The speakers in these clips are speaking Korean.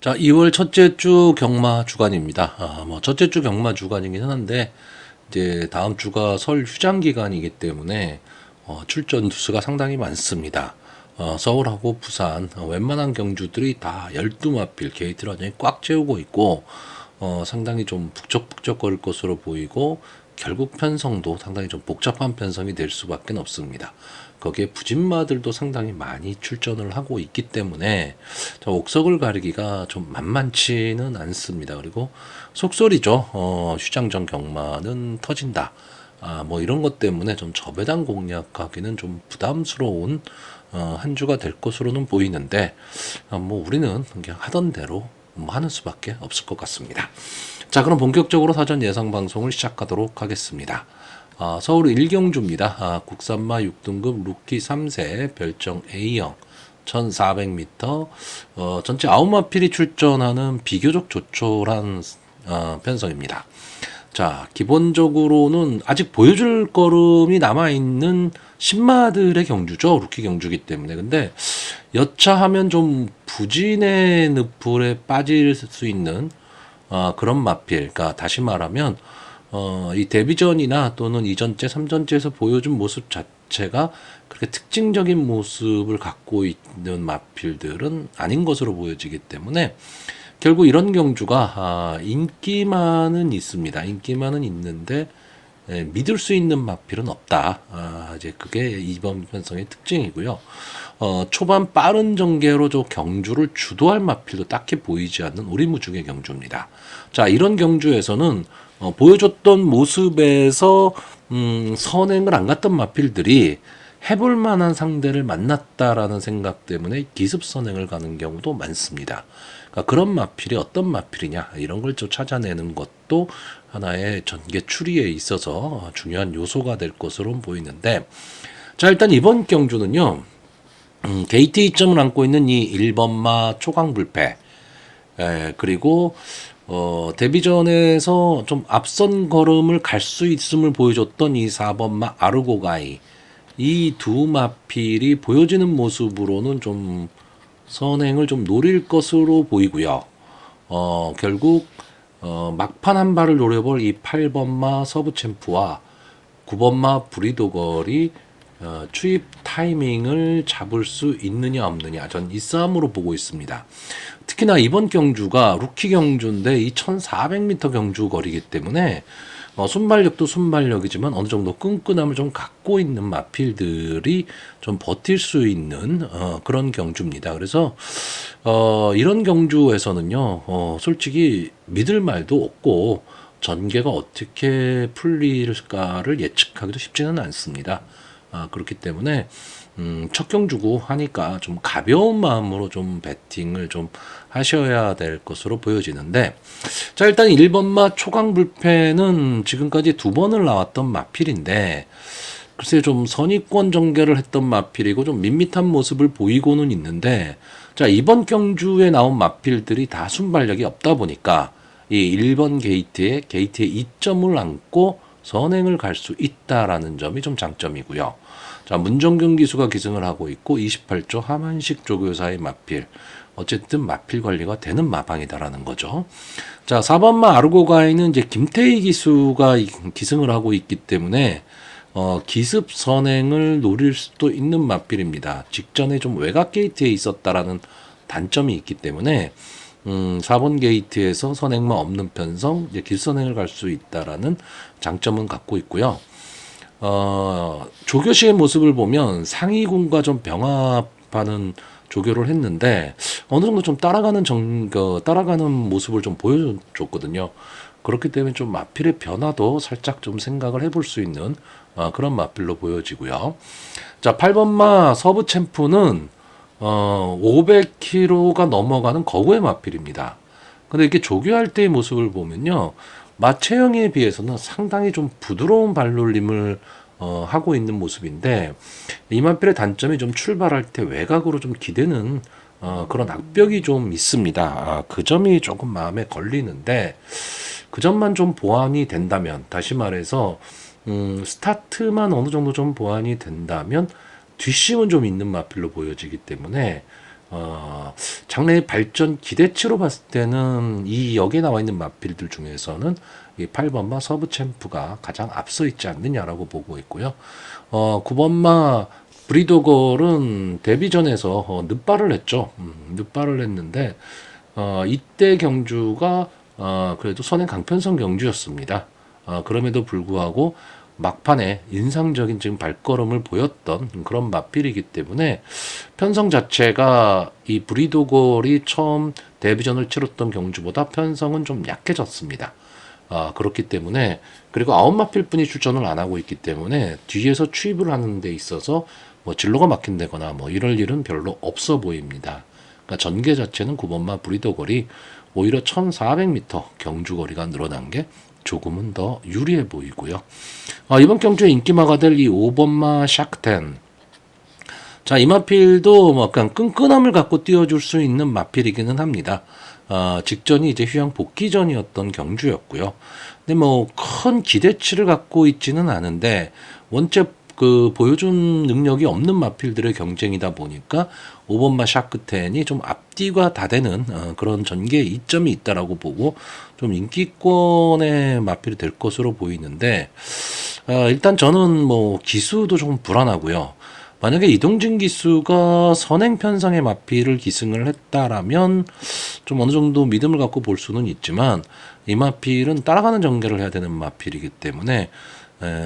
자, 2월 첫째 주 경마 주간입니다. 첫째 주 경마 주간이긴 한데, 이제 다음 주가 설 휴장 기간이기 때문에, 출전 뉴스가 상당히 많습니다. 서울하고 부산, 웬만한 경주들이 다 12마필 게이트를 완전히 꽉 채우고 있고, 상당히 좀 북적북적거릴 것으로 보이고, 결국 편성도 상당히 좀 복잡한 편성이 될 수밖에 없습니다. 거기에 부진마들도 상당히 많이 출전을 하고 있기 때문에 옥석을 가리기가 좀 만만치는 않습니다. 그리고 속설이죠. 휴장전 경마는 터진다. 뭐 이런 것 때문에 좀 저배당 공략하기는 좀 부담스러운 한 주가 될 것으로는 보이는데, 뭐 우리는 그냥 하던 대로 뭐 하는 수밖에 없을 것 같습니다. 자, 그럼 본격적으로 사전 예상 방송을 시작하도록 하겠습니다. 서울 1경주입니다. 국산마 6등급 루키 3세 별정 A형 1400m, 전체 9마필이 출전하는 비교적 조촐한 편성입니다. 자, 기본적으로는 아직 보여줄 걸음이 남아있는 신마들의 경주죠. 루키 경주기 때문에. 근데 여차하면 좀 부진의 늪을에 빠질 수 있는 그런 마필. 그러니까 다시 말하면 이 데뷔전이나 또는 2전째, 3전째에서 보여준 모습 자체가 그렇게 특징적인 모습을 갖고 있는 마필들은 아닌 것으로 보여지기 때문에 결국 이런 경주가 인기만은 있습니다. 인기만은 있는데 믿을 수 있는 마필은 없다. 이제 그게 이번 편성의 특징이고요. 초반 빠른 전개로 저 경주를 주도할 마필도 딱히 보이지 않는 오리무중의 경주입니다. 자, 이런 경주에서는 보여줬던 모습에서 선행을 안 갔던 마필들이 해볼 만한 상대를 만났다라는 생각 때문에 기습 선행을 가는 경우도 많습니다. 그러니까 그런 마필이 어떤 마필이냐 이런 걸 좀 찾아내는 것도 하나의 전개 추리에 있어서 중요한 요소가 될 것으로 보이는데, 자, 일단 이번 경주는요, 게이트 2점을 안고 있는 이 1번마 초강불패, 그리고 데뷔전에서 좀 앞선 걸음을 갈 수 있음을 보여줬던 이 4번마 아르고가이, 이 두 마필이 보여지는 모습으로는 좀 선행을 좀 노릴 것으로 보이고요. 결국 막판 한 발을 노려볼 이 8번마 서브챔프와 9번마 브리도걸이 추입 타이밍을 잡을 수 있느냐 없느냐, 전 이 싸움으로 보고 있습니다. 특히나 이번 경주가 루키 경주인데 이 1400m 경주 거리기 때문에 순발력도 순발력이지만 어느 정도 끈끈함을 좀 갖고 있는 마필들이 좀 버틸 수 있는 그런 경주입니다. 그래서 이런 경주에서는요, 솔직히 믿을 말도 없고 전개가 어떻게 풀릴까를 예측하기도 쉽지는 않습니다. 그렇기 때문에 첫 경주고 하니까 좀 가벼운 마음으로 좀 배팅을 좀 하셔야 될 것으로 보여지는데, 자, 일단 1번마 초강불패는 지금까지 두 번을 나왔던 마필인데 글쎄 좀 선의권 전개를 했던 마필이고 좀 밋밋한 모습을 보이고는 있는데, 자, 이번 경주에 나온 마필들이 다 순발력이 없다 보니까 이 1번 게이트에 2점을 안고 선행을 갈 수 있다라는 점이 좀 장점이고요. 자, 문정균 기수가 기승을 하고 있고 28조 하만식 조교사의 마필. 어쨌든 마필 관리가 되는 마방이다라는 거죠. 자, 4번마 아르고가이는 이제 김태희 기수가 기승을 하고 있기 때문에 기습 선행을 노릴 수도 있는 마필입니다. 직전에 좀 외곽 게이트에 있었다라는 단점이 있기 때문에 4번 게이트에서 선행만 없는 편성, 이제 길선행을 갈 수 있다라는 장점은 갖고 있고요. 조교시의 모습을 보면 상위군과 좀 병합하는 조교를 했는데 어느 정도 좀 따라가는 모습을 좀 보여줬거든요. 그렇기 때문에 좀 마필의 변화도 살짝 좀 생각을 해볼 수 있는 그런 마필로 보여지고요. 자, 8번마 서브 챔프는 500kg가 넘어가는 거구의 마필입니다. 근데 이렇게 조교할 때의 모습을 보면요, 마체형에 비해서는 상당히 좀 부드러운 발놀림을 하고 있는 모습인데, 이 마필의 단점이 좀 출발할 때 외곽으로 좀 기대는 그런 악벽이 좀 있습니다. 그 점이 조금 마음에 걸리는데, 그 점만 좀 보완이 된다면, 다시 말해서 스타트만 어느 정도 좀 보완이 된다면 뒷심은 좀 있는 마필로 보여지기 때문에 장래의 발전 기대치로 봤을 때는 이 여기에 나와 있는 마필들 중에서는 이 8번마 서브챔프가 가장 앞서 있지 않느냐라고 보고 있고요. 9번마 브리도걸은 데뷔전에서 늑발을 했죠. 늑발을 했는데 이때 경주가 그래도 선행 강편성 경주였습니다. 그럼에도 불구하고 막판에 인상적인 지금 발걸음을 보였던 그런 마필이기 때문에 편성 자체가 이 브리도걸이 처음 데뷔전을 치렀던 경주보다 편성은 좀 약해졌습니다. 그렇기 때문에 그리고 9마필뿐이 출전을 안 하고 있기 때문에 뒤에서 추입을 하는 데 있어서 뭐 진로가 막힌다거나 뭐 이럴 일은 별로 없어 보입니다. 그러니까 전개 자체는 9번마 브리도걸이 오히려 1400m 경주거리가 늘어난 게 조금은 더 유리해 보이고요. 이번 경주에 인기마가 될 이 5번마 샥텐. 자, 이 마필도 뭐 약간 끈끈함을 갖고 띄워줄 수 있는 마필이기는 합니다. 직전이 이제 휴양 복귀전이었던 경주였고요. 근데 뭐 큰 기대치를 갖고 있지는 않은데 원체 그 보여준 능력이 없는 마필들의 경쟁이다 보니까 5번마 샤크텐이 좀 앞뒤가 다 되는 그런 전개 이점이 있다라고 보고 좀 인기권의 마필이 될 것으로 보이는데 일단 저는 뭐 기수도 좀 불안하고요. 만약에 이동진 기수가 선행 편성의 마필을 기승을 했다라면 좀 어느 정도 믿음을 갖고 볼 수는 있지만 이 마필은 따라가는 전개를 해야 되는 마필이기 때문에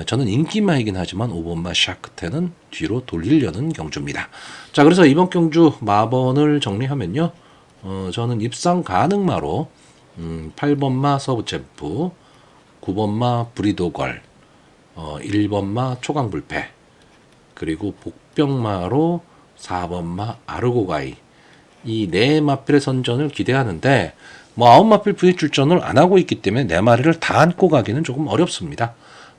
저는 인기마이긴 하지만 5번마 샤크텐은 뒤로 돌리려는 경주입니다. 자, 그래서 이번 경주 마번을 정리하면요. 저는 입상 가능마로 8번마 서브챔프, 9번마 브리도걸, 1번마 초강불패, 그리고 복병마로 4번마 아르고가이, 이 네 마필의 선전을 기대하는데 뭐 9마필 분이 출전을 안 하고 있기 때문에 네 마리를 다 안고 가기는 조금 어렵습니다.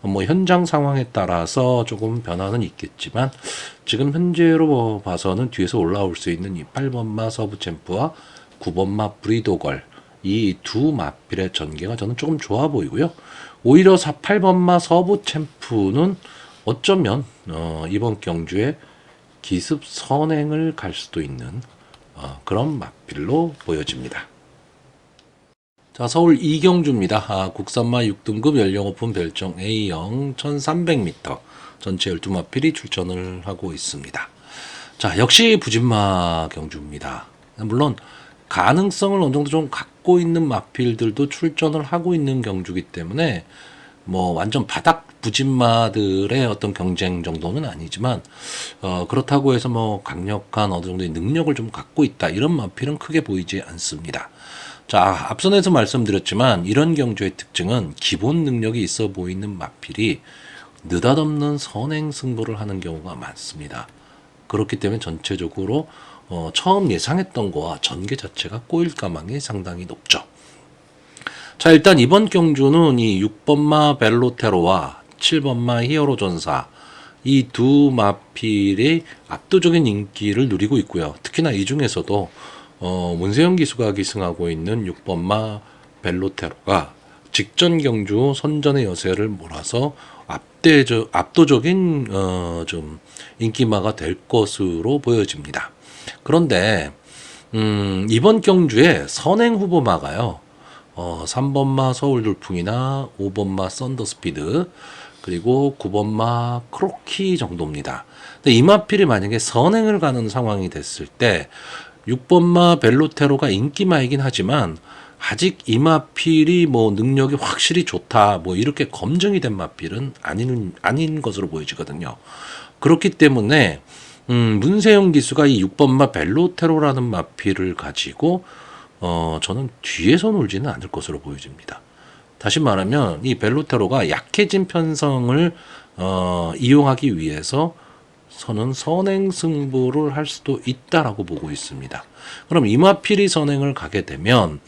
뭐 현장 상황에 따라서 조금 변화는 있겠지만 지금 현재로 봐서는 뒤에서 올라올 수 있는 이 8번마 서브챔프와 9번마 브리도걸, 이 두 마필의 전개가 저는 조금 좋아 보이고요. 오히려 8번마 서브챔프는 어쩌면 이번 경주에 기습 선행을 갈 수도 있는 그런 마필로 보여집니다. 자, 서울 이경주입니다. 국산마 6등급 연령 오픈 별정 A형 1300m 전체 12마필이 출전을 하고 있습니다. 자, 역시 부진마 경주입니다. 물론 가능성을 어느 정도 좀 갖고 있는 마필들도 출전을 하고 있는 경주이기 때문에 뭐 완전 바닥 부진마들의 어떤 경쟁 정도는 아니지만 그렇다고 해서 뭐 강력한 어느 정도의 능력을 좀 갖고 있다 이런 마필은 크게 보이지 않습니다. 자, 앞선에서 말씀드렸지만 이런 경주의 특징은 기본 능력이 있어 보이는 마필이 느닷없는 선행 승부를 하는 경우가 많습니다. 그렇기 때문에 전체적으로 처음 예상했던 거와 전개 자체가 꼬일 가망이 상당히 높죠. 자, 일단 이번 경주는 이 6번마 벨로테로와 7번마 히어로 전사 이 두 마필이 압도적인 인기를 누리고 있고요. 특히나 이 중에서도 문세영 기수가 기승하고 있는 6번마 벨로테로가 직전 경주 선전의 여세를 몰아서 압도적인 좀 인기마가 될 것으로 보여집니다. 그런데 이번 경주에 선행 후보마가요. 3번마 서울돌풍이나 5번마 썬더스피드 그리고 9번마 크로키 정도입니다. 근데 이 마필이 만약에 선행을 가는 상황이 됐을 때 6번마 벨로테로가 인기마이긴 하지만 아직 이 마필이 뭐 능력이 확실히 좋다 뭐 이렇게 검증이 된 마필은 아닌 것으로 보여지거든요. 그렇기 때문에 문세영 기수가 이 6번마 벨로테로라는 마필을 가지고 저는 뒤에서 놀지는 않을 것으로 보여집니다. 다시 말하면 이 벨로테로가 약해진 편성을 이용하기 위해서 저는 선행 승부를 할 수도 있다라고 보고 있습니다. 그럼 이마필이 선행을 가게 되면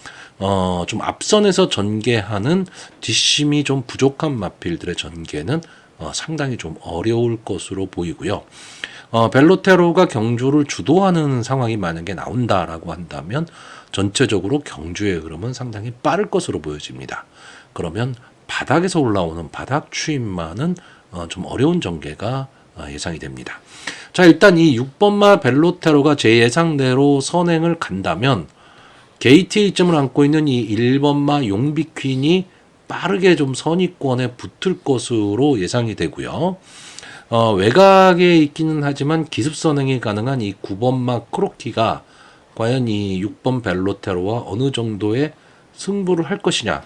좀 앞선에서 전개하는 뒷심이 좀 부족한 마필들의 전개는 상당히 좀 어려울 것으로 보이고요. 벨로테로가 경주를 주도하는 상황이 만약에 나온다라고 한다면 전체적으로 경주의 흐름은 상당히 빠를 것으로 보여집니다. 그러면 바닥에서 올라오는 바닥 추임만은 좀 어려운 전개가 예상이 됩니다. 자, 일단 이 6번마 벨로테로가 제 예상대로 선행을 간다면 게이트의 이점을 안고 있는 이 1번마 용비퀸이 빠르게 좀 선의권에 붙을 것으로 예상이 되고요. 외곽에 있기는 하지만 기습 선행이 가능한 이 9번마 크로키가 과연 이 6번 벨로테로와 어느 정도의 승부를 할 것이냐.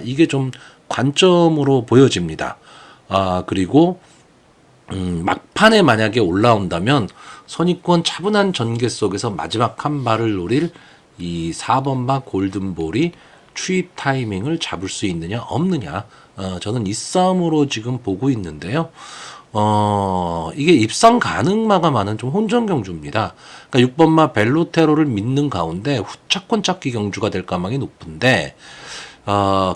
이게 좀 관점으로 보여집니다. 그리고 막판에 만약에 올라온다면 선의권 차분한 전개 속에서 마지막 한 발을 노릴 이 4번마 골든볼이 추입 타이밍을 잡을 수 있느냐 없느냐, 저는 이 싸움으로 지금 보고 있는데요. 이게 입상 가능마가 많은 좀 혼전 경주입니다. 그러니까 6번마 벨로테로를 믿는 가운데 후차권 찾기 경주가 될 가망이 높은데,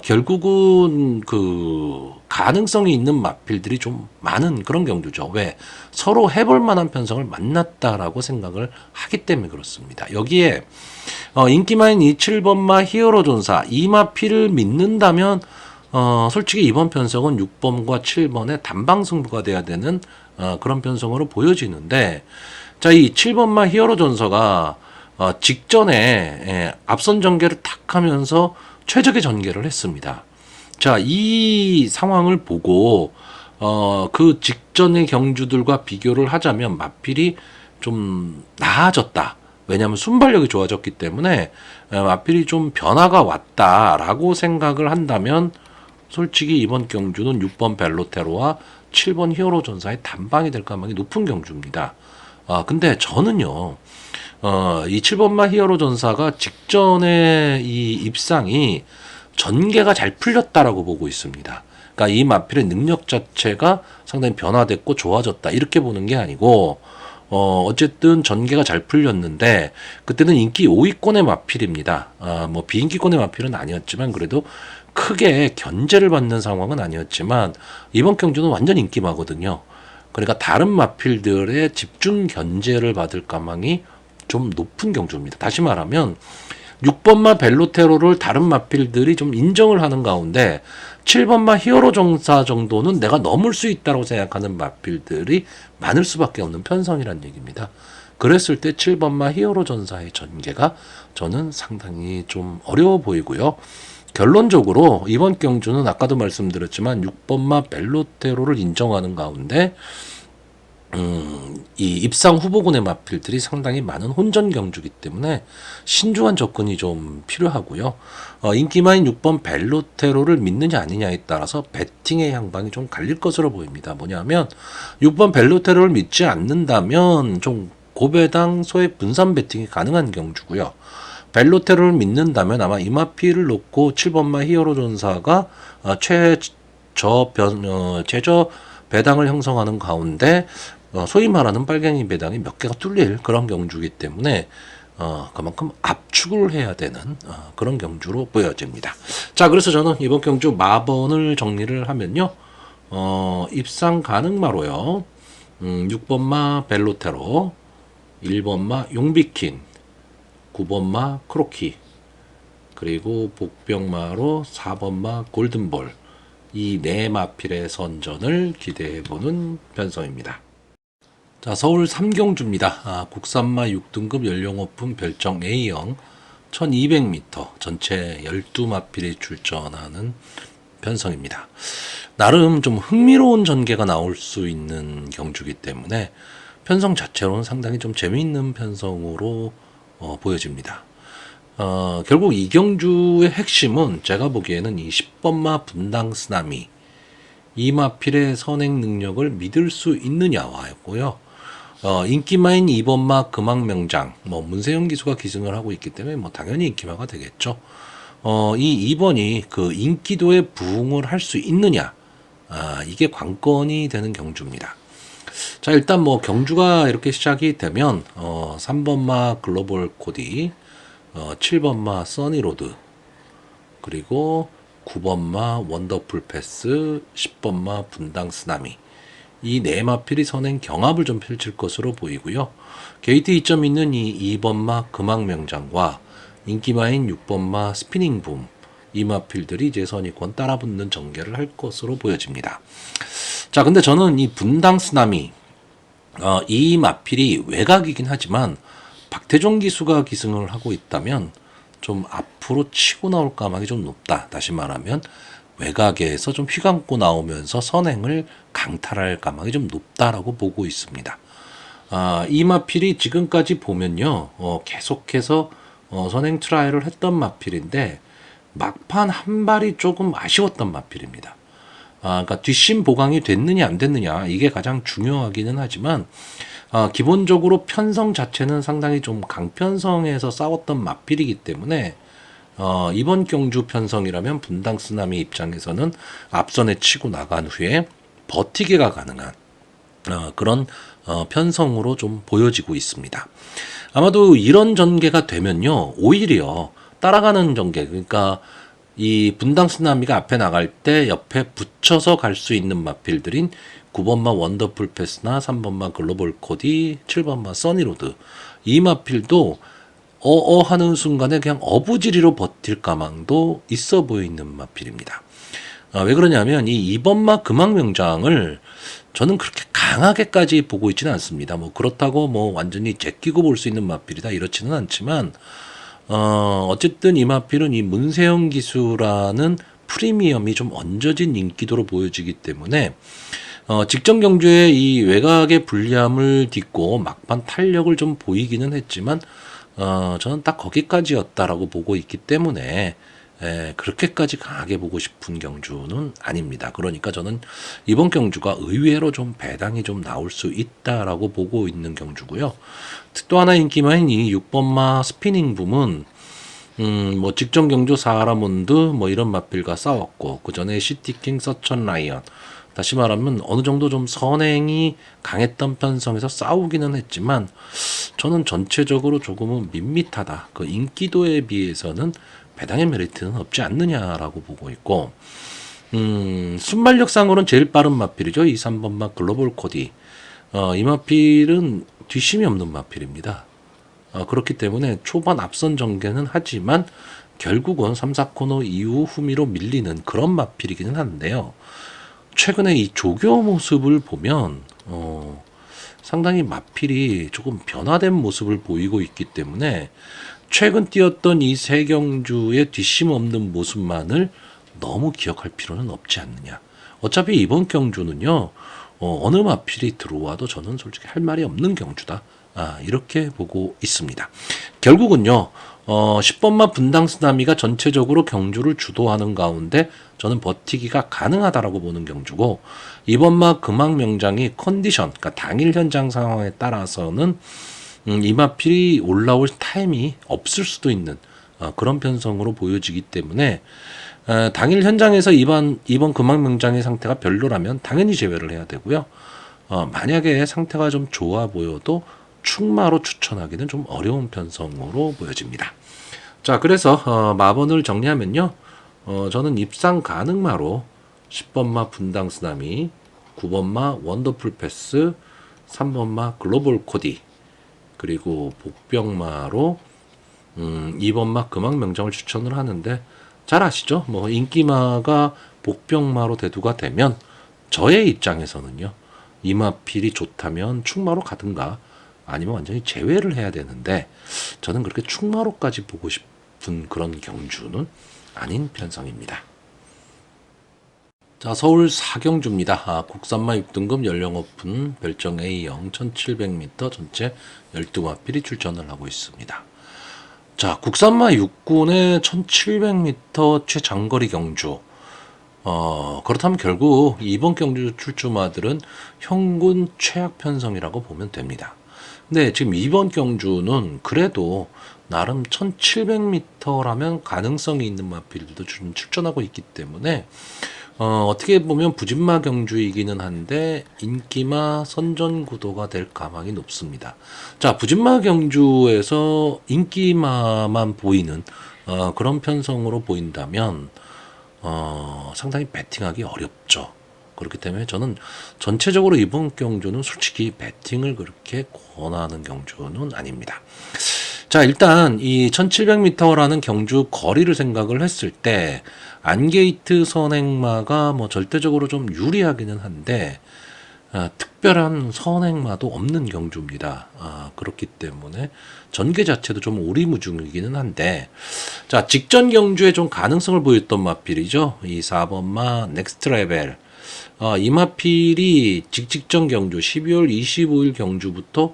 결국은 그 가능성이 있는 마필들이 좀 많은 그런 경주죠. 왜? 서로 해볼 만한 편성을 만났다라고 생각을 하기 때문에 그렇습니다. 여기에 인기 많은 이 7번마 히어로 전사 이 마필을 믿는다면 솔직히 이번 편성은 6번과 7번의 단방 승부가 돼야 되는 그런 편성으로 보여지는데, 자, 이 7번마 히어로 전사가 직전에 앞선 전개를 탁 하면서 최적의 전개를 했습니다. 자, 이 상황을 보고 그 직전의 경주들과 비교를 하자면 마필이 좀 나아졌다. 왜냐하면 순발력이 좋아졌기 때문에 마필이 좀 변화가 왔다라고 생각을 한다면 솔직히 이번 경주는 6번 벨로테로와 7번 히어로 전사의 단방이 될 가능성이 높은 경주입니다. 근데 저는요, 이 7번마 히어로 전사가 직전에 이 입상이 전개가 잘 풀렸다라고 보고 있습니다. 그러니까 이 마필의 능력 자체가 상당히 변화됐고 좋아졌다 이렇게 보는 게 아니고, 어쨌든 전개가 잘 풀렸는데 그때는 인기 5위권의 마필입니다. 뭐 비인기권의 마필은 아니었지만 그래도 크게 견제를 받는 상황은 아니었지만 이번 경주는 완전 인기마거든요. 그러니까 다른 마필들의 집중 견제를 받을 가망이 좀 높은 경주입니다. 다시 말하면 6번마 벨로테로를 다른 마필들이 좀 인정을 하는 가운데 7번마 히어로 전사 정도는 내가 넘을 수 있다고 생각하는 마필들이 많을 수밖에 없는 편성이란 얘기입니다. 그랬을 때 7번마 히어로 전사의 전개가 저는 상당히 좀 어려워 보이고요. 결론적으로 이번 경주는 아까도 말씀드렸지만 6번마 벨로테로를 인정하는 가운데 이 입상 후보군의 마필들이 상당히 많은 혼전 경주이기 때문에 신중한 접근이 좀 필요하고요. 인기 많은 6번 벨로테로를 믿느냐 아니냐에 따라서 배팅의 향방이 좀 갈릴 것으로 보입니다. 뭐냐면 6번 벨로테로를 믿지 않는다면 좀 고배당 소액 분산 배팅이 가능한 경주고요. 벨로테로를 믿는다면 아마 이 마필을 놓고 7번마 히어로 전사가 최저 배당을 형성하는 가운데 소위 말하는 빨갱이 배당이 몇 개가 뚫릴 그런 경주이기 때문에 그만큼 압축을 해야 되는 그런 경주로 보여집니다. 자, 그래서 저는 이번 경주 마번을 정리를 하면요, 입상 가능마로요, 6번마 벨로테로, 1번마 용비킨, 9번마 크로키, 그리고 복병마로 4번마 골든볼, 이 네 마필의 선전을 기대해보는 편성입니다. 자, 서울 3경주입니다. 국산마 6등급 연령 오픈 별정 A형 1200m 전체 12마필이 출전하는 편성입니다. 나름 좀 흥미로운 전개가 나올 수 있는 경주이기 때문에 편성 자체로는 상당히 좀 재미있는 편성으로 보여집니다. 결국 이 경주의 핵심은 제가 보기에는 이 10번마 분당 쓰나미 이 마필의 선행 능력을 믿을 수 있느냐와였고요. 인기마인 2번마 금왕명장, 문세영 기수가 기승을 하고 있기 때문에 당연히 인기마가 되겠죠. 이 2번이 그 인기도에 부응을 할 수 있느냐, 이게 관건이 되는 경주입니다. 자, 일단 경주가 이렇게 시작이 되면 3번마 글로벌 코디, 7번마 써니로드, 그리고 9번마 원더풀 패스, 10번마 분당 쓰나미, 이 네 마필이 선행 경합을 좀 펼칠 것으로 보이고요. 게이트 2점 있는 이 2번마 금왕명장과 인기마인 6번마 스피닝붐, 이 마필들이 이제 선의권 따라붙는 전개를 할 것으로 보여집니다. 자, 근데 저는 이 분당 쓰나미, 이 마필이 외곽이긴 하지만 박태종 기수가 기승을 하고 있다면 좀 앞으로 치고 나올 가망이 좀 높다. 다시 말하면 외곽에서 좀 휘감고 나오면서 선행을 강탈할 가망이 좀 높다라고 보고 있습니다. 이 마필이 지금까지 보면요, 계속해서 선행 트라이를 했던 마필인데 막판 한 발이 조금 아쉬웠던 마필입니다. 그러니까 뒷심 보강이 됐느냐 안 됐느냐 이게 가장 중요하기는 하지만 기본적으로 편성 자체는 상당히 좀 강편성에서 싸웠던 마필이기 때문에 이번 경주 편성이라면 분당 쓰나미 입장에서는 앞선에 치고 나간 후에 버티기가 가능한 그런 편성으로 좀 보여지고 있습니다. 아마도 이런 전개가 되면요, 오히려 따라가는 전개, 그러니까 이 분당 쓰나미가 앞에 나갈 때 옆에 붙여서 갈 수 있는 마필들인 9번마 원더풀 패스나 3번마 글로벌 코디, 7번마 써니로드, 이 마필도 하는 순간에 그냥 어부지리로 버틸 가망도 있어 보이는 마필입니다. 왜 그러냐면 이 2번마 금왕명장을 저는 그렇게 강하게까지 보고 있지는 않습니다. 뭐 그렇다고 뭐 완전히 제끼고 볼 수 있는 마필이다 이렇지는 않지만 어쨌든 이 마필은 이 문세영 기수라는 프리미엄이 좀 얹어진 인기도로 보여지기 때문에 직전 경주에 이 외곽의 불리함을 딛고 막판 탄력을 좀 보이기는 했지만 저는 딱 거기까지였다라고 보고 있기 때문에 그렇게까지 강하게 보고 싶은 경주는 아닙니다. 그러니까 저는 이번 경주가 의외로 좀 배당이 좀 나올 수 있다라고 보고 있는 경주고요. 또 하나 인기마인 이 6번마 스피닝 붐은 뭐 직전 경주 사하라몬드 뭐 이런 마필과 싸웠고 그 전에 시티킹 서천 라이언, 다시 말하면 어느 정도 좀 선행이 강했던 편성에서 싸우기는 했지만 저는 전체적으로 조금은 밋밋하다. 그 인기도에 비해서는 배당의 메리트는 없지 않느냐라고 보고 있고, 순발력상으로는 제일 빠른 마필이죠. 이 3번마 글로벌 코디. 이 마필은 뒷심이 없는 마필입니다. 그렇기 때문에 초반 앞선 전개는 하지만 결국은 3, 4코너 이후 후미로 밀리는 그런 마필이기는 한데요. 최근에 이 조교 모습을 보면 상당히 마필이 조금 변화된 모습을 보이고 있기 때문에 최근 뛰었던 이 세 경주의 뒷심 없는 모습만을 너무 기억할 필요는 없지 않느냐. 어차피 이번 경주는요, 어느 마필이 들어와도 저는 솔직히 할 말이 없는 경주다. 이렇게 보고 있습니다. 결국은요, 10번마 분당 쓰나미가 전체적으로 경주를 주도하는 가운데 저는 버티기가 가능하다라고 보는 경주고, 2번마 금왕명장이 컨디션, 그러니까 당일 현장 상황에 따라서는 이 마필이 올라올 타임이 없을 수도 있는 그런 편성으로 보여지기 때문에 당일 현장에서 이번 금왕명장의 상태가 별로라면 당연히 제외를 해야 되고요. 만약에 상태가 좀 좋아 보여도 충마로 추천하기는 좀 어려운 편성으로 보여집니다. 자, 그래서 마번을 정리하면요, 저는 입상 가능마로 10번마 분당 쓰나미, 9번마 원더풀 패스, 3번마 글로벌 코디, 그리고 복병마로 2번마 금왕명장을 추천을 하는데, 잘 아시죠? 뭐 인기마가 복병마로 대두가 되면 저의 입장에서는요, 이 마필이 좋다면 충마로 가든가 아니면 완전히 제외를 해야 되는데, 저는 그렇게 충마로까지 보고 싶은 그런 경주는 아닌 편성입니다. 자, 서울 사경주입니다. 국산마 6등급 연령 오픈 별정 A형 1700m 전체 12마필이 출전을 하고 있습니다. 자, 국산마 6군의 1700m 최장거리 경주. 그렇다면 결국 이번 경주 출주마들은 현군 최악 편성이라고 보면 됩니다. 근데 지금 이번 경주는 그래도 나름 1700m라면 가능성이 있는 마필들도 좀 출전하고 있기 때문에 어떻게 보면 부진마 경주이기는 한데 인기마 선전 구도가 될 가망이 높습니다. 자, 부진마 경주에서 인기마만 보이는 그런 편성으로 보인다면 상당히 배팅하기 어렵죠. 그렇기 때문에 저는 전체적으로 이번 경주는 솔직히 배팅을 그렇게 권하는 경주는 아닙니다. 자, 일단 이 1700m라는 경주 거리를 생각을 했을 때 안게이트 선행마가 뭐 절대적으로 좀 유리하기는 한데 특별한 선행마도 없는 경주입니다. 그렇기 때문에 전개 자체도 좀 오리무중이기는 한데, 자, 직전 경주에 좀 가능성을 보였던 마필이죠. 이 4번마 넥스트 레벨. 이 마필이 직전 경주 12월 25일 경주부터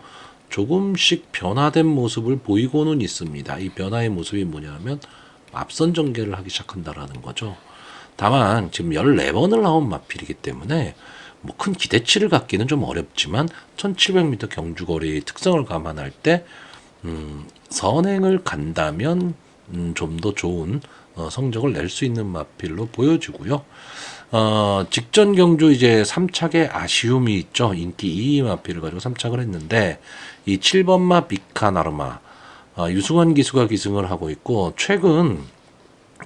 조금씩 변화된 모습을 보이고는 있습니다. 이 변화의 모습이 뭐냐면 앞선 전개를 하기 시작한다라는 거죠. 다만 지금 14번을 나온 마필이기 때문에 뭐 큰 기대치를 갖기는 좀 어렵지만 1700m 경주거리의 특성을 감안할 때 선행을 간다면 좀 더 좋은 성적을 낼 수 있는 마필로 보여지고요. 직전 경주 이제 3착에 아쉬움이 있죠. 인기 2위 마필을 가지고 3착을 했는데 이 7번마 비카나르마 유승환 기수가 기승을 하고 있고, 최근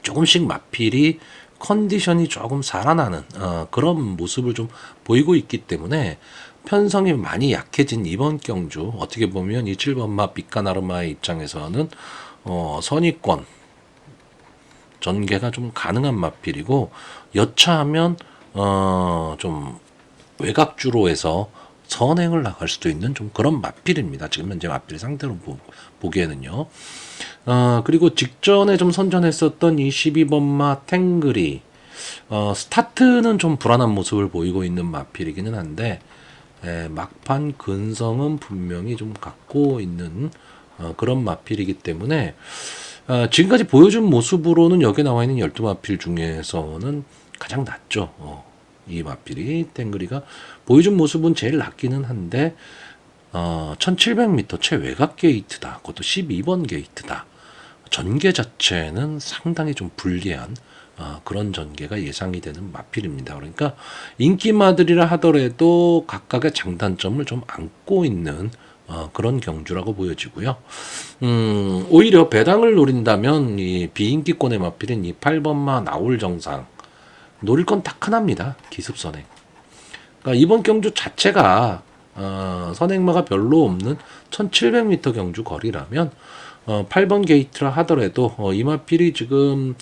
조금씩 마필이 컨디션이 조금 살아나는 그런 모습을 좀 보이고 있기 때문에 편성이 많이 약해진 이번 경주, 어떻게 보면 이 7번마 비카나르마의 입장에서는 선입권 전개가 좀 가능한 마필이고, 여차하면 좀 외곽주로 해서 선행을 나갈 수도 있는 좀 그런 마필입니다. 지금 현재 마필 상태로 보기에는요. 그리고 직전에 좀 선전했었던 이 12번마 탱그리, 스타트는 좀 불안한 모습을 보이고 있는 마필이기는 한데, 막판 근성은 분명히 좀 갖고 있는 그런 마필이기 때문에, 지금까지 보여준 모습으로는 여기 나와 있는 12마필 중에서는 가장 낫죠. 이 마필이 탱그리가 보여준 모습은 제일 낫기는 한데, 1700m 최외곽 게이트다. 그것도 12번 게이트다. 전개 자체는 상당히 좀 불리한 그런 전개가 예상이 되는 마필입니다. 그러니까 인기마들이라 하더라도 각각의 장단점을 좀 안고 있는 그런 경주라고 보여지고요. 오히려 배당을 노린다면 이 비인기권의 마필인 이 8번마 나올 정상, 노릴 건 딱 하나입니다. 기습선행. 그러니까 이번 경주 자체가 선행마가 별로 없는 1700m 경주 거리라면 8번 게이트라 하더라도 이 마필이 지금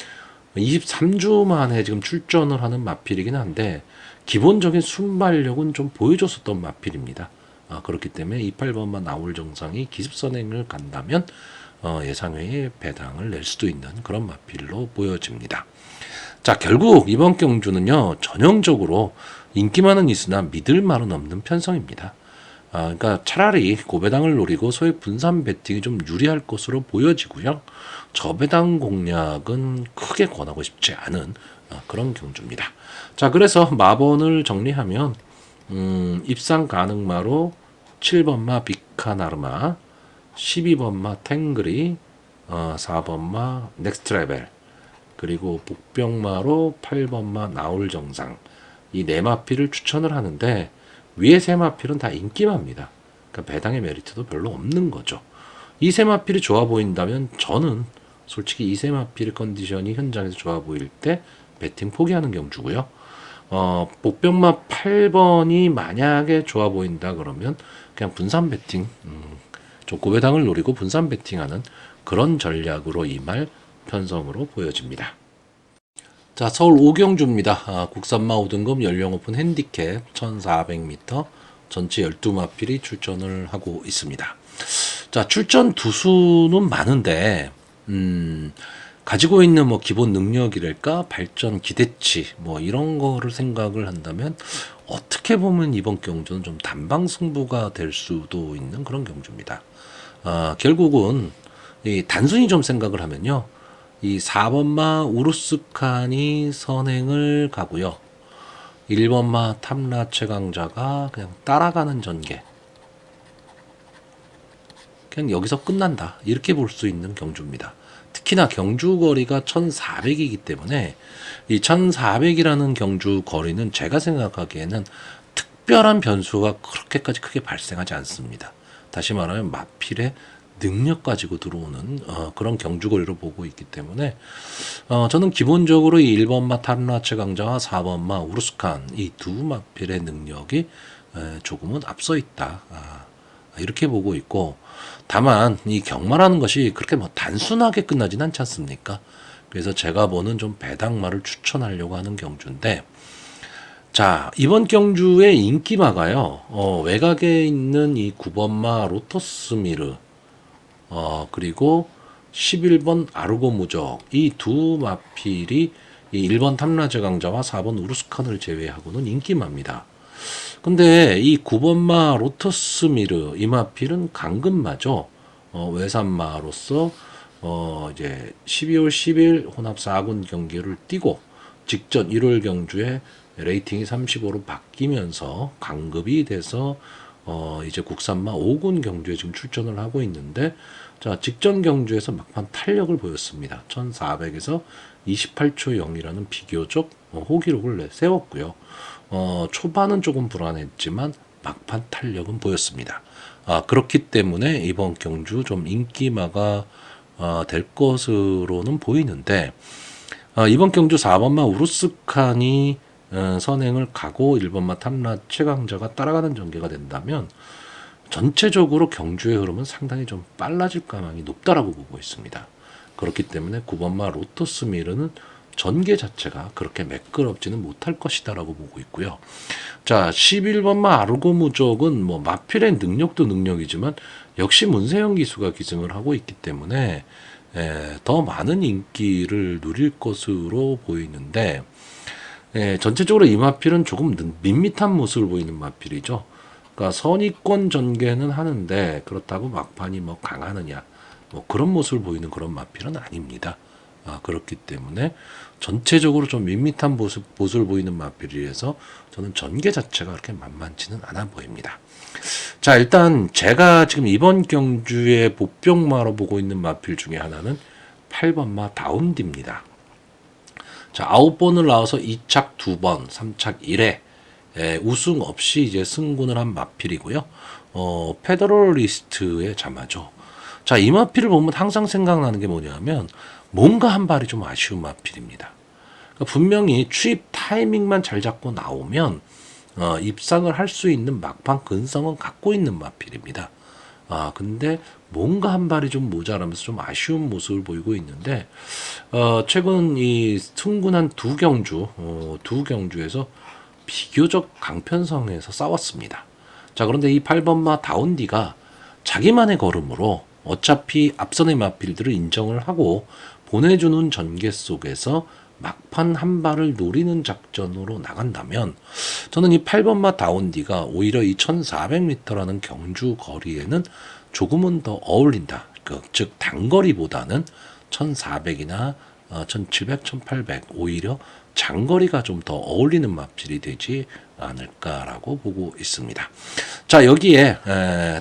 23주 만에 지금 출전을 하는 마필이긴 한데, 기본적인 순발력은 좀 보여줬었던 마필입니다. 그렇기 때문에 이 8번만 나올 정상이 기습선행을 간다면 예상외의 배당을 낼 수도 있는 그런 마필로 보여집니다. 자, 결국 이번 경주는요, 전형적으로 인기만은 있으나 믿을 말은 없는 편성입니다. 그러니까 차라리 고배당을 노리고 소액 분산 배팅이 좀 유리할 것으로 보여지고요. 저배당 공략은 크게 권하고 싶지 않은 그런 경주입니다. 자, 그래서 마번을 정리하면 입상 가능마로 7번마 비카나르마, 12번마 탱그리, 4번마 넥스트 레벨, 그리고 복병마로 8번마 나올 정상, 이 네 마필을 추천을 하는데, 위에 세 마필은 다 인기마입니다. 그러니까 배당의 메리트도 별로 없는 거죠. 이 세 마필이 좋아 보인다면 저는 솔직히 이 세 마필의 컨디션이 현장에서 좋아 보일 때 배팅 포기하는 경주고요. 복병마 8번이 만약에 좋아 보인다 그러면 그냥 분산 배팅, 좀 고배당을 노리고 분산 배팅하는 그런 전략으로 임할 편성으로 보여집니다. 자, 서울 오경주입니다. 국산마 5등급 연령 오픈 핸디캡 1400m 전체 12마필이 출전을 하고 있습니다. 자, 출전 두수는 많은데 가지고 있는 뭐 기본 능력이랄까, 발전 기대치 뭐 이런 거를 생각을 한다면 어떻게 보면 이번 경주는 좀 단방 승부가 될 수도 있는 그런 경주입니다. 결국은 이 단순히 좀 생각을 하면요, 이 4번마 우루스칸이 선행을 가고요, 1번마 탐라 최강자가 그냥 따라가는 전개, 그냥 여기서 끝난다, 이렇게 볼 수 있는 경주입니다. 특히나 경주 거리가 1400이기 때문에 이 1400이라는 경주 거리는 제가 생각하기에는 특별한 변수가 그렇게까지 크게 발생하지 않습니다. 다시 말하면 마필의 능력 가지고 들어오는 그런 경주거리로 보고 있기 때문에 저는 기본적으로 이 1번마 타르나 최강자와 4번마 우루스칸, 이 두 마필의 능력이 조금은 앞서 있다, 이렇게 보고 있고, 다만 이 경마라는 것이 그렇게 뭐 단순하게 끝나진 않지 않습니까? 그래서 제가 보는 좀 배당마를 추천하려고 하는 경주인데, 자, 이번 경주의 인기마가요. 외곽에 있는 이 9번마 로터스미르, 그리고 11번 아르고무적 이 두 마필이 이 1번 탐라제 강자와 4번 우루스칸을 제외하고는 인기마입니다. 근데 이 9번마 로터스미르 이 마필은 강금마죠. 외산마로서 이제 12월 10일 혼합 4군 경기를 뛰고 직전 1월 경주에 레이팅이 35로 바뀌면서 강급이 돼서 이제 국산마 5군 경주에 지금 출전을 하고 있는데, 자, 직전 경주에서 막판 탄력을 보였습니다. 1400에서 28초 0이라는 비교적 호기록을 세웠고요. 초반은 조금 불안했지만 막판 탄력은 보였습니다. 그렇기 때문에 이번 경주 좀 인기마가 될 것으로는 보이는데, 이번 경주 4번마 우루스칸이 선행을 가고 1번마 탐라 최강자가 따라가는 전개가 된다면 전체적으로 경주의 흐름은 상당히 좀 빨라질 가능성이 높다라고 보고 있습니다. 그렇기 때문에 9번마 로터스미르는 전개 자체가 그렇게 매끄럽지는 못할 것이다라고 보고 있고요. 자, 11번마 아르고무족은 뭐 마필의 능력도 능력이지만 역시 문세영 기수가 기승을 하고 있기 때문에 더 많은 인기를 누릴 것으로 보이는데, 전체적으로 이 마필은 조금 밋밋한 모습을 보이는 마필이죠. 그러니까 선의권 전개는 하는데 그렇다고 막판이 뭐 강하느냐, 뭐 그런 모습을 보이는 그런 마필은 아닙니다. 그렇기 때문에 전체적으로 좀 밋밋한 모습을 보이는 마필이라서 저는 전개 자체가 그렇게 만만치는 않아 보입니다. 자, 일단 제가 지금 이번 경주의 보병마로 보고 있는 마필 중에 하나는 8번마 다운디입니다. 자, 9번을 나와서 2착 2번, 3착 1회 우승 없이 이제 승군을 한 마필이고요. 페더럴리스트의 자마죠. 자, 이 마필을 보면 항상 생각나는 게 뭐냐면 뭔가 한 발이 좀 아쉬운 마필입니다. 그러니까 분명히 추입 타이밍만 잘 잡고 나오면 입상을 할 수 있는 막판 근성은 갖고 있는 마필입니다. 근데 뭔가 한 발이 좀 모자라면서 좀 아쉬운 모습을 보이고 있는데, 최근 이 승군한 두 경주에서 비교적 강편성에서 싸웠습니다. 자, 그런데 이 8번마 다운디가 자기만의 걸음으로 어차피 앞선의 마필들을 인정을 하고 보내주는 전개 속에서 막판 한 발을 노리는 작전으로 나간다면 저는 이 8번마 다운디가 오히려 이 1400m라는 경주 거리에는 조금은 더 어울린다. 즉 단거리보다는 1400이나 1700, 1800 오히려 장거리가 좀 더 어울리는 마필이 되지 않을까라고 보고 있습니다. 자, 여기에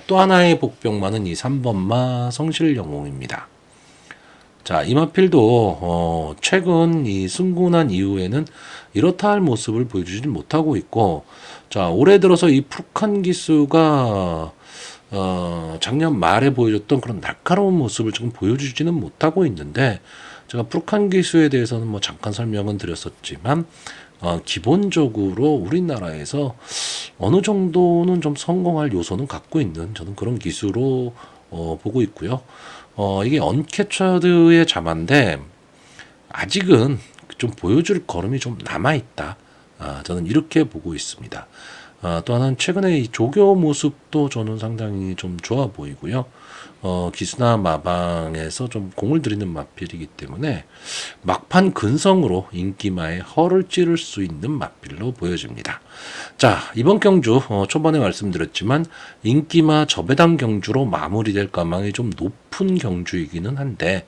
또 하나의 복병마는 이 3번마 성실영웅입니다. 자, 이 마필도 최근 이 승군한 이후에는 이렇다 할 모습을 보여주지 못하고 있고, 자, 올해 들어서 이 푸르칸 기수가 작년 말에 보여줬던 그런 날카로운 모습을 지금 보여주지는 못하고 있는데, 제가 푸르칸 기수에 대해서는 뭐 잠깐 설명은 드렸었지만 기본적으로 우리나라에서 어느 정도는 좀 성공할 요소는 갖고 있는 저는 그런 기수로 보고 있고요. 이게 언캐처드의 자만데 아직은 좀 보여줄 걸음이 좀 남아있다. 저는 이렇게 보고 있습니다. 또 하나는 최근에 이 조교 모습도 저는 상당히 좀 좋아 보이고요. 기수나 마방에서 좀 공을 들이는 마필이기 때문에 막판 근성으로 인기마의 허를 찌를 수 있는 마필로 보여집니다. 자, 이번 경주 초반에 말씀드렸지만 인기마 저배당 경주로 마무리될 가망이 좀 높은 경주이기는 한데,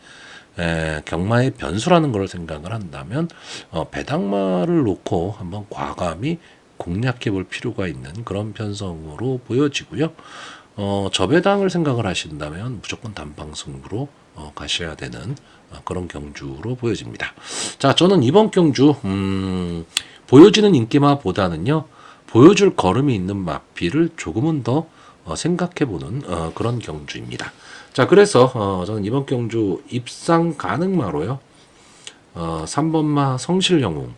경마의 변수라는 걸 생각을 한다면 배당마를 놓고 한번 과감히 공략해 볼 필요가 있는 그런 편성으로 보여지고요. 저배당을 생각을 하신다면 무조건 단방 승부로 가셔야 되는 그런 경주로 보여집니다. 자, 저는 이번 경주 보여지는 인기마보다는요, 보여줄 걸음이 있는 마필을 조금은 더 생각해보는 그런 경주입니다. 자, 그래서 저는 이번 경주 입상 가능마로요, 3번마 성실영웅,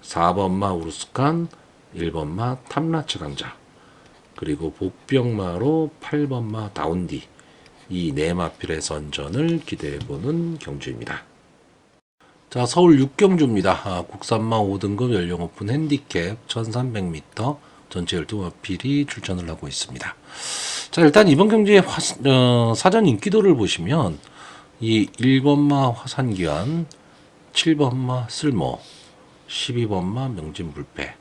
4번마 우루스칸, 1번마 탐라츠 강자, 그리고 복병마로 8번마 다운디, 이 네 마필의 선전을 기대해보는 경주입니다. 자, 서울 육경주입니다. 국산마 5등급 연령 오픈 핸디캡 1300m 전체 12마필이 출전을 하고 있습니다. 자, 일단 이번 경주의 사전 인기도를 보시면 이 1번마 화산기환, 7번마 쓸모, 12번마 명진불패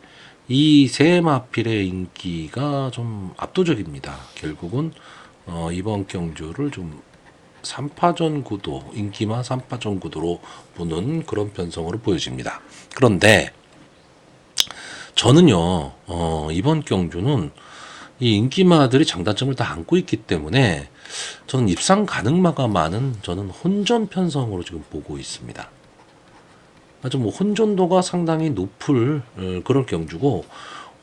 이 세 마필의 인기가 좀 압도적입니다. 결국은 이번 경주를 좀 3파전 구도, 인기마 3파전 구도로 보는 그런 편성으로 보여집니다. 그런데 저는요, 이번 경주는 이 인기마들이 장단점을 다 안고 있기 때문에 저는 입상 가능마가 많은 저는 혼전 편성으로 지금 보고 있습니다. 아주 뭐 혼전도가 상당히 높을 그런 경주고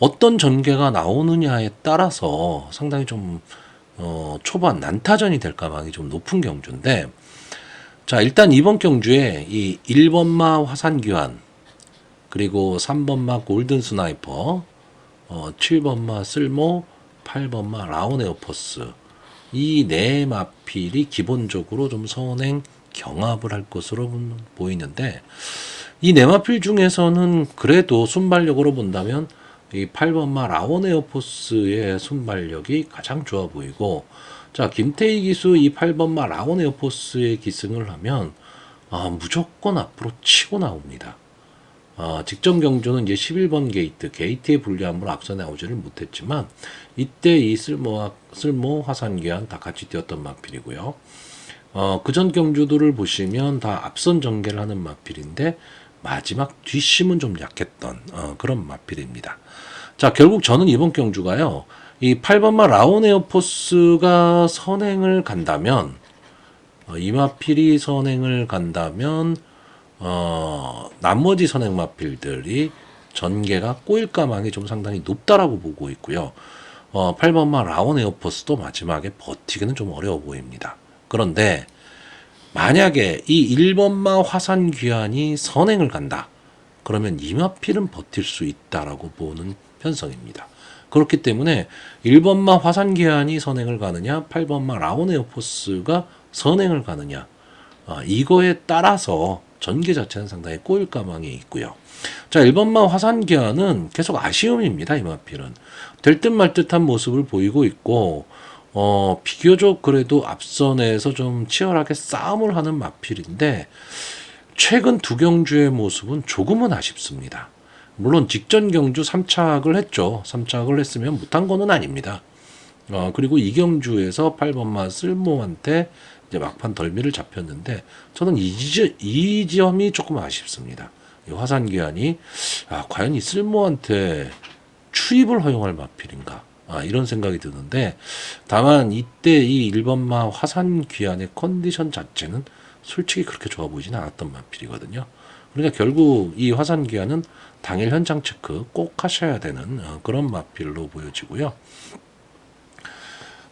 어떤 전개가 나오느냐에 따라서 상당히 좀 초반 난타전이 될 가망이 좀 높은 경주인데, 자, 일단 이번 경주에 이 1번마 화산기환, 그리고 3번마 골든 스나이퍼, 7번마 쓸모, 8번마 라온 에어포스, 이 네 마필이 기본적으로 좀 선행 경합을 할 것으로 보이는데, 이 네 마필 중에서는 그래도 순발력으로 본다면 이 8번마 라온 에어포스의 순발력이 가장 좋아 보이고, 자, 김태희 기수 이 8번마 라온 에어포스의 기승을 하면 무조건 앞으로 치고 나옵니다. 직전 경주는 이제 11번 게이트의 불리함으로 앞서 나오지를 못했지만 이때 이 쓸모 화산기환 다 같이 뛰었던 마필이고요. 그전 경주들을 보시면 다 앞선 전개를 하는 마필인데 마지막 뒷심은 좀 약했던 그런 마필입니다. 자, 결국 저는 이번 경주가요, 이 8번마 라온 에어포스가 선행을 간다면, 이 마필이 선행을 간다면, 나머지 선행 마필들이 전개가 꼬일 가망이 좀 상당히 높다라고 보고 있고요. 8번마 라온 에어포스도 마지막에 버티기는 좀 어려워 보입니다. 그런데 만약에 이 1번마 화산귀환이 선행을 간다, 그러면 이 마필은 버틸 수 있다라고 보는 편성입니다. 그렇기 때문에 1번마 화산귀환이 선행을 가느냐, 8번마 라온 에어포스가 선행을 가느냐, 이거에 따라서 전개 자체는 상당히 꼬일 가망이 있고요. 자, 1번마 화산귀환은 계속 아쉬움입니다. 이 마필은 될 듯 말 듯한 모습을 보이고 있고, 비교적 그래도 앞선에서 좀 치열하게 싸움을 하는 마필인데 최근 두 경주의 모습은 조금은 아쉽습니다. 물론 직전 경주 3착을 했죠. 3착을 했으면 못한 거는 아닙니다. 그리고 이 경주에서 8번마 쓸모한테 이제 막판 덜미를 잡혔는데 저는 이 점이 조금 아쉽습니다. 이 화산기환이 과연 이 쓸모한테 추입을 허용할 마필인가? 이런 생각이 드는데, 다만 이때 이 1번마 화산귀환의 컨디션 자체는 솔직히 그렇게 좋아 보이지는 않았던 마필이거든요. 그러니까 결국 이 화산귀환은 당일 현장 체크 꼭 하셔야 되는 그런 마필로 보여지고요.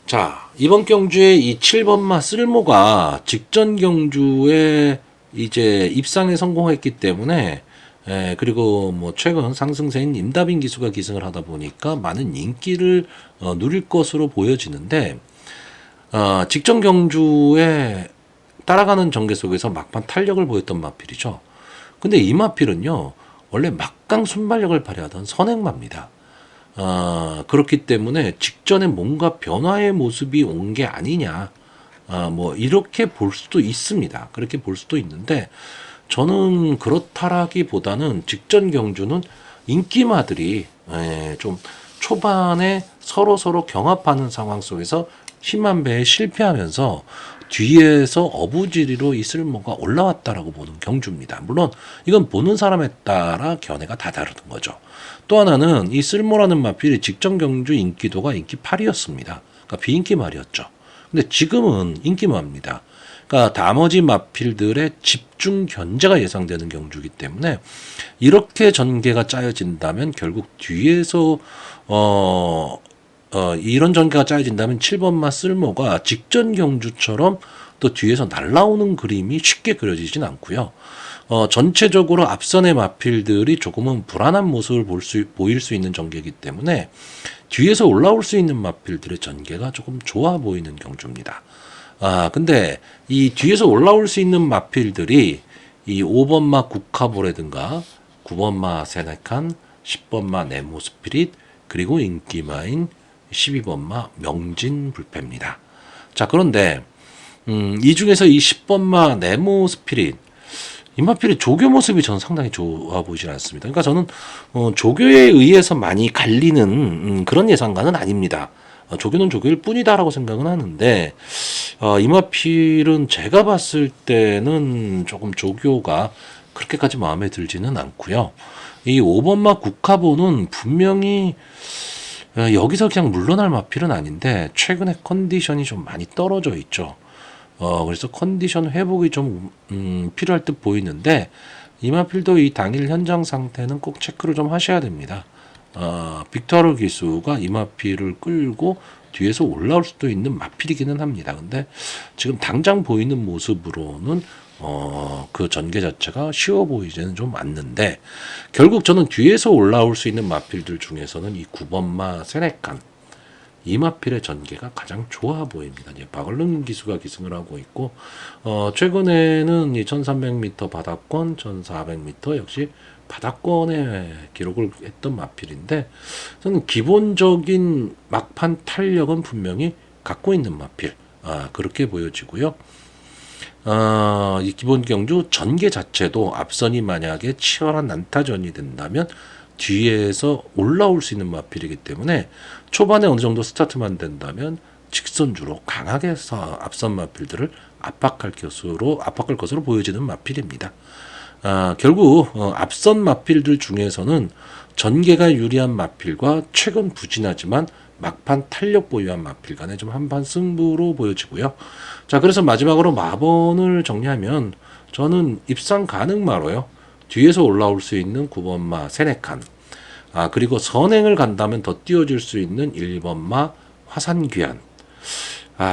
자, 이번 경주에 이 7번마 쓸모가 직전 경주에 이제 입상에 성공했기 때문에, 그리고 뭐 최근 상승세인 임다빈 기수가 기승을 하다 보니까 많은 인기를 누릴 것으로 보여지는데, 직전 경주에 따라가는 전개 속에서 막판 탄력을 보였던 마필이죠. 근데 이 마필은요, 원래 막강 순발력을 발휘하던 선행마입니다. 그렇기 때문에 직전에 뭔가 변화의 모습이 온 게 아니냐, 뭐 이렇게 볼 수도 있습니다. 그렇게 볼 수도 있는데 저는 그렇다라기보다는 직전 경주는 인기마들이 좀 초반에 서로 경합하는 상황 속에서 심한 배에 실패하면서 뒤에서 어부지리로 이 쓸모가 올라왔다라고 보는 경주입니다. 물론 이건 보는 사람에 따라 견해가 다 다른 거죠. 또 하나는 이 쓸모라는 마필이 직전 경주 인기도가 인기 8이었습니다. 그러니까 비인기 말이었죠. 근데 지금은 인기마입니다. 그러니까 나머지 마필들의 집중 견제가 예상되는 경주이기 때문에 이렇게 전개가 짜여진다면 결국 뒤에서 이런 전개가 짜여진다면 7번마 쓸모가 직전 경주처럼 또 뒤에서 날라오는 그림이 쉽게 그려지진 않고요. 전체적으로 앞선의 마필들이 조금은 불안한 모습을 보일 수 있는 전개이기 때문에 뒤에서 올라올 수 있는 마필들의 전개가 조금 좋아 보이는 경주입니다. 근데 이 뒤에서 올라올 수 있는 마필들이 이 5번마 국카보라든가 9번마 세네칸, 10번마 네모스피릿, 그리고 인기마인 12번마 명진불패입니다. 자, 그런데 이 중에서 이 10번마 네모스피릿, 이 마필의 조교 모습이 저는 상당히 좋아 보이지 않습니다. 그러니까 저는 조교에 의해서 많이 갈리는 그런 예상가는 아닙니다. 조교는 조교일 뿐이다라고 생각은 하는데, 이 마필은 제가 봤을 때는 조금 조교가 그렇게까지 마음에 들지는 않고요. 이 5번마 국카보는 분명히 여기서 그냥 물러날 마필은 아닌데 최근에 컨디션이 좀 많이 떨어져 있죠. 그래서 컨디션 회복이 좀 필요할 듯 보이는데 이마필도 이 당일 현장 상태는 꼭 체크를 좀 하셔야 됩니다. 빅토르 기수가 이마필을 끌고 뒤에서 올라올 수도 있는 마필이기는 합니다. 근데 지금 당장 보이는 모습으로는 그 전개 자체가 쉬워 보이지는 좀 않는데 결국 저는 뒤에서 올라올 수 있는 마필들 중에서는 이 9번마 세네칸 이마필의 전개가 가장 좋아 보입니다. 이제 박얼른 기수가 기승을 하고 있고, 최근에는 이 1300m 바닥권, 1400m 역시 바닥권에 기록을 했던 마필인데, 저는 기본적인 막판 탄력은 분명히 갖고 있는 마필, 그렇게 보여지고요. 이 기본 경주 전개 자체도 앞선이 만약에 치열한 난타전이 된다면 뒤에서 올라올 수 있는 마필이기 때문에 초반에 어느 정도 스타트만 된다면 직선주로 강하게 앞선 마필들을 압박할 것으로 보여지는 마필입니다. 결국 앞선 마필들 중에서는 전개가 유리한 마필과 최근 부진하지만 막판 탄력 보유한 마필 간의 좀 한판 승부로 보여지고요. 자, 그래서 마지막으로 마번을 정리하면 저는 입상 가능마로요. 뒤에서 올라올 수 있는 9번마 세네칸, 그리고 선행을 간다면 더 띄워줄 수 있는 1번마 화산귀환,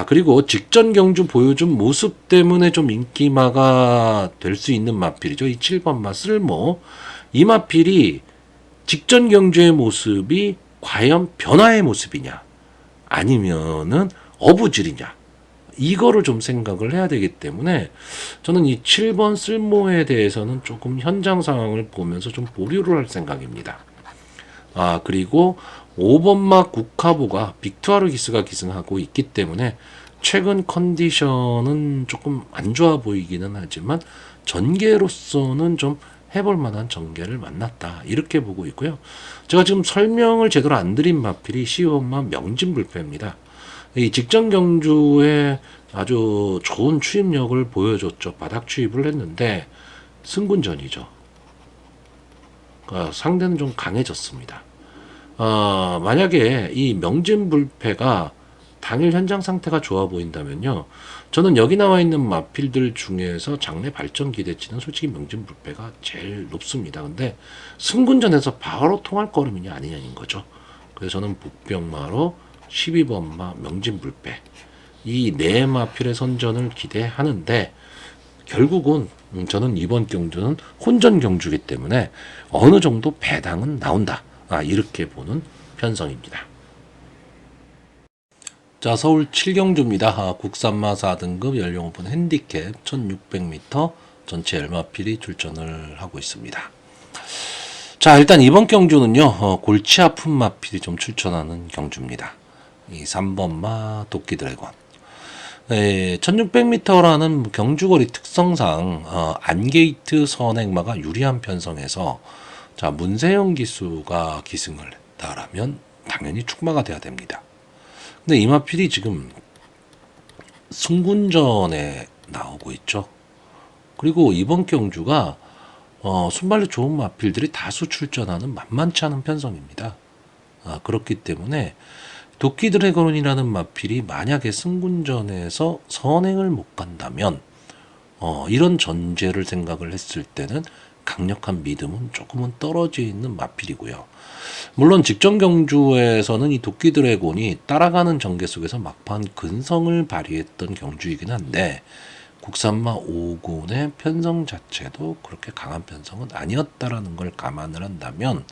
그리고 직전 경주 보여준 모습 때문에 좀 인기마가 될 수 있는 마필이죠. 이 7번마 쓸모. 이 마필이 직전 경주의 모습이 과연 변화의 모습이냐 아니면은 어부질이냐, 이거를 좀 생각을 해야 되기 때문에 저는 이 7번 쓸모에 대해서는 조금 현장 상황을 보면서 좀 보류를 할 생각입니다. 그리고 5번마 국카보가 빅투아르 기스가 기승하고 있기 때문에 최근 컨디션은 조금 안 좋아 보이기는 하지만 전개로서는 좀 해볼 만한 전개를 만났다, 이렇게 보고 있고요. 제가 지금 설명을 제대로 안 드린 마필이 12번마 명진불패입니다. 이 직전 경주에 아주 좋은 추입력을 보여줬죠. 바닥 추입을 했는데 승군전이죠. 상대는 좀 강해졌습니다. 만약에 이 명진불패가 당일 현장 상태가 좋아 보인다면요, 저는 여기 나와 있는 마필들 중에서 장래 발전 기대치는 솔직히 명진불패가 제일 높습니다. 근데 승군전에서 바로 통할 거름이냐 아니냐인 거죠. 그래서 저는 복병마로 12번마 명진불패, 이 네 마필의 선전을 기대하는데 결국은 저는 이번 경주는 혼전 경주이기 때문에 어느 정도 배당은 나온다, 이렇게 보는 편성입니다. 자, 서울 7경주입니다. 국산마 4등급 연령 오픈 핸디캡 1600m 전체 열마필이 출전을 하고 있습니다. 자, 일단 이번 경주는요, 골치 아픈 마필이 좀 출전하는 경주입니다. 이 3번마 도끼 드래곤. 1600m라는 경주거리 특성상 안게이트 선행마가 유리한 편성에서, 자, 문세영 기수가 기승을 했다라면 당연히 축마가 돼야 됩니다. 근데 이 마필이 지금 승군전에 나오고 있죠. 그리고 이번 경주가 순발력 좋은 마필들이 다수 출전하는 만만치 않은 편성입니다. 그렇기 때문에 도끼 드래곤이라는 마필이 만약에 승군전에서 선행을 못 간다면 이런 전제를 생각을 했을 때는 강력한 믿음은 조금은 떨어져 있는 마필이고요. 물론 직전 경주에서는 이 도끼 드래곤이 따라가는 전개 속에서 막판 근성을 발휘했던 경주이긴 한데 국산마 5군의 편성 자체도 그렇게 강한 편성은 아니었다라는 걸 감안을 한다면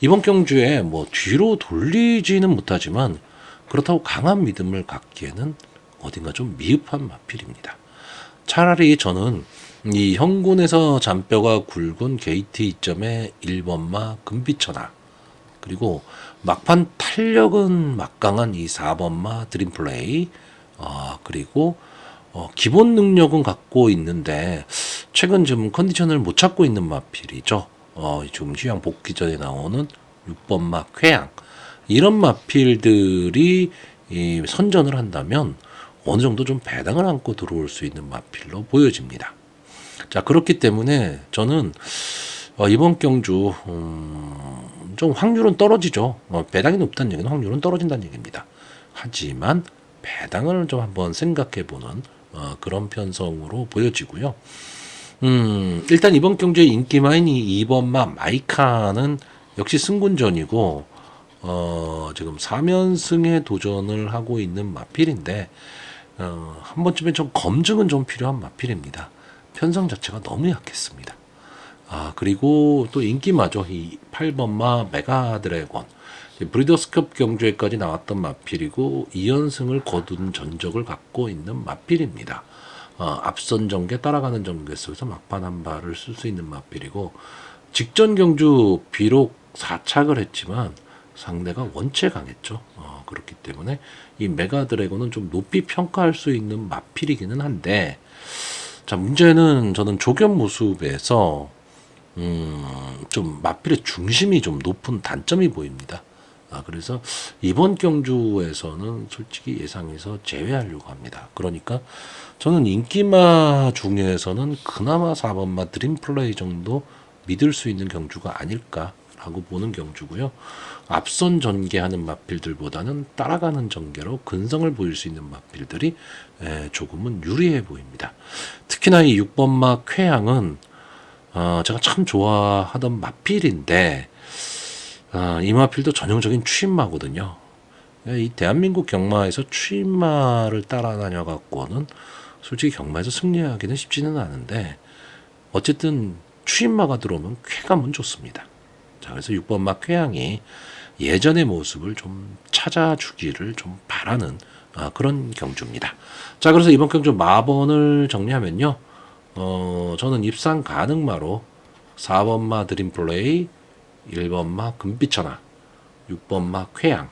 이번 경주에 뭐 뒤로 돌리지는 못하지만 그렇다고 강한 믿음을 갖기에는 어딘가 좀 미흡한 마필입니다. 차라리 저는 이 형군에서 잔뼈가 굵은 게이트 2점의 1번마 금비천하, 그리고 막판 탄력은 막강한 이 4번마 드림플레이, 그리고 기본 능력은 갖고 있는데 최근 좀 컨디션을 못 찾고 있는 마필이죠. 지금 휴양 복귀 전에 나오는 6번마 쾌양, 이런 마필들이 이 선전을 한다면 어느 정도 좀 배당을 안고 들어올 수 있는 마필로 보여집니다. 자, 그렇기 때문에 저는 이번 경주 좀 확률은 떨어지죠. 배당이 높다는 얘기는 확률은 떨어진다는 얘기입니다. 하지만 배당을 좀 한번 생각해보는 그런 편성으로 보여지고요. 일단 이번 경주의 인기마인 이 2번마 마이카는 역시 승군전이고 지금 3연승에 도전을 하고 있는 마필인데 한 번쯤에 좀 검증은 좀 필요한 마필입니다. 편성 자체가 너무 약했습니다. 그리고 또 인기마죠. 이 8번마 메가드래곤. 브리더스컵 경주에까지 나왔던 마필이고 2연승을 거둔 전적을 갖고 있는 마필입니다. 앞선 전개 따라가는 전개 속에서 막판 한 발을 쓸 수 있는 마필이고, 직전 경주 비록 4착을 했지만 상대가 원체 강했죠. 그렇기 때문에 이 메가드래곤은 좀 높이 평가할 수 있는 마필이기는 한데, 자, 문제는 저는 조견 모습에서 좀 마필의 중심이 좀 높은 단점이 보입니다. 그래서 이번 경주에서는 솔직히 예상에서 제외하려고 합니다. 그러니까 저는 인기마 중에서는 그나마 4번마 드림플레이 정도 믿을 수 있는 경주가 아닐까라고 보는 경주고요. 앞선 전개하는 마필들보다는 따라가는 전개로 근성을 보일 수 있는 마필들이 조금은 유리해 보입니다. 특히나 이 6번마 쾌양은 제가 참 좋아하던 마필인데 이 마필도 전형적인 추임마거든요. 이 대한민국 경마에서 추임마를 따라다녀 갖고는 솔직히 경마에서 승리하기는 쉽지는 않은데, 어쨌든 추임마가 들어오면 쾌감은 좋습니다. 자, 그래서 6번마 쾌양이 예전의 모습을 좀 찾아주기를 좀 바라는 그런 경주입니다. 자, 그래서 이번 경주 마번을 정리하면요. 저는 입상 가능마로 4번마 드림플레이, 1번마 금비천하, 6번마 쾌양,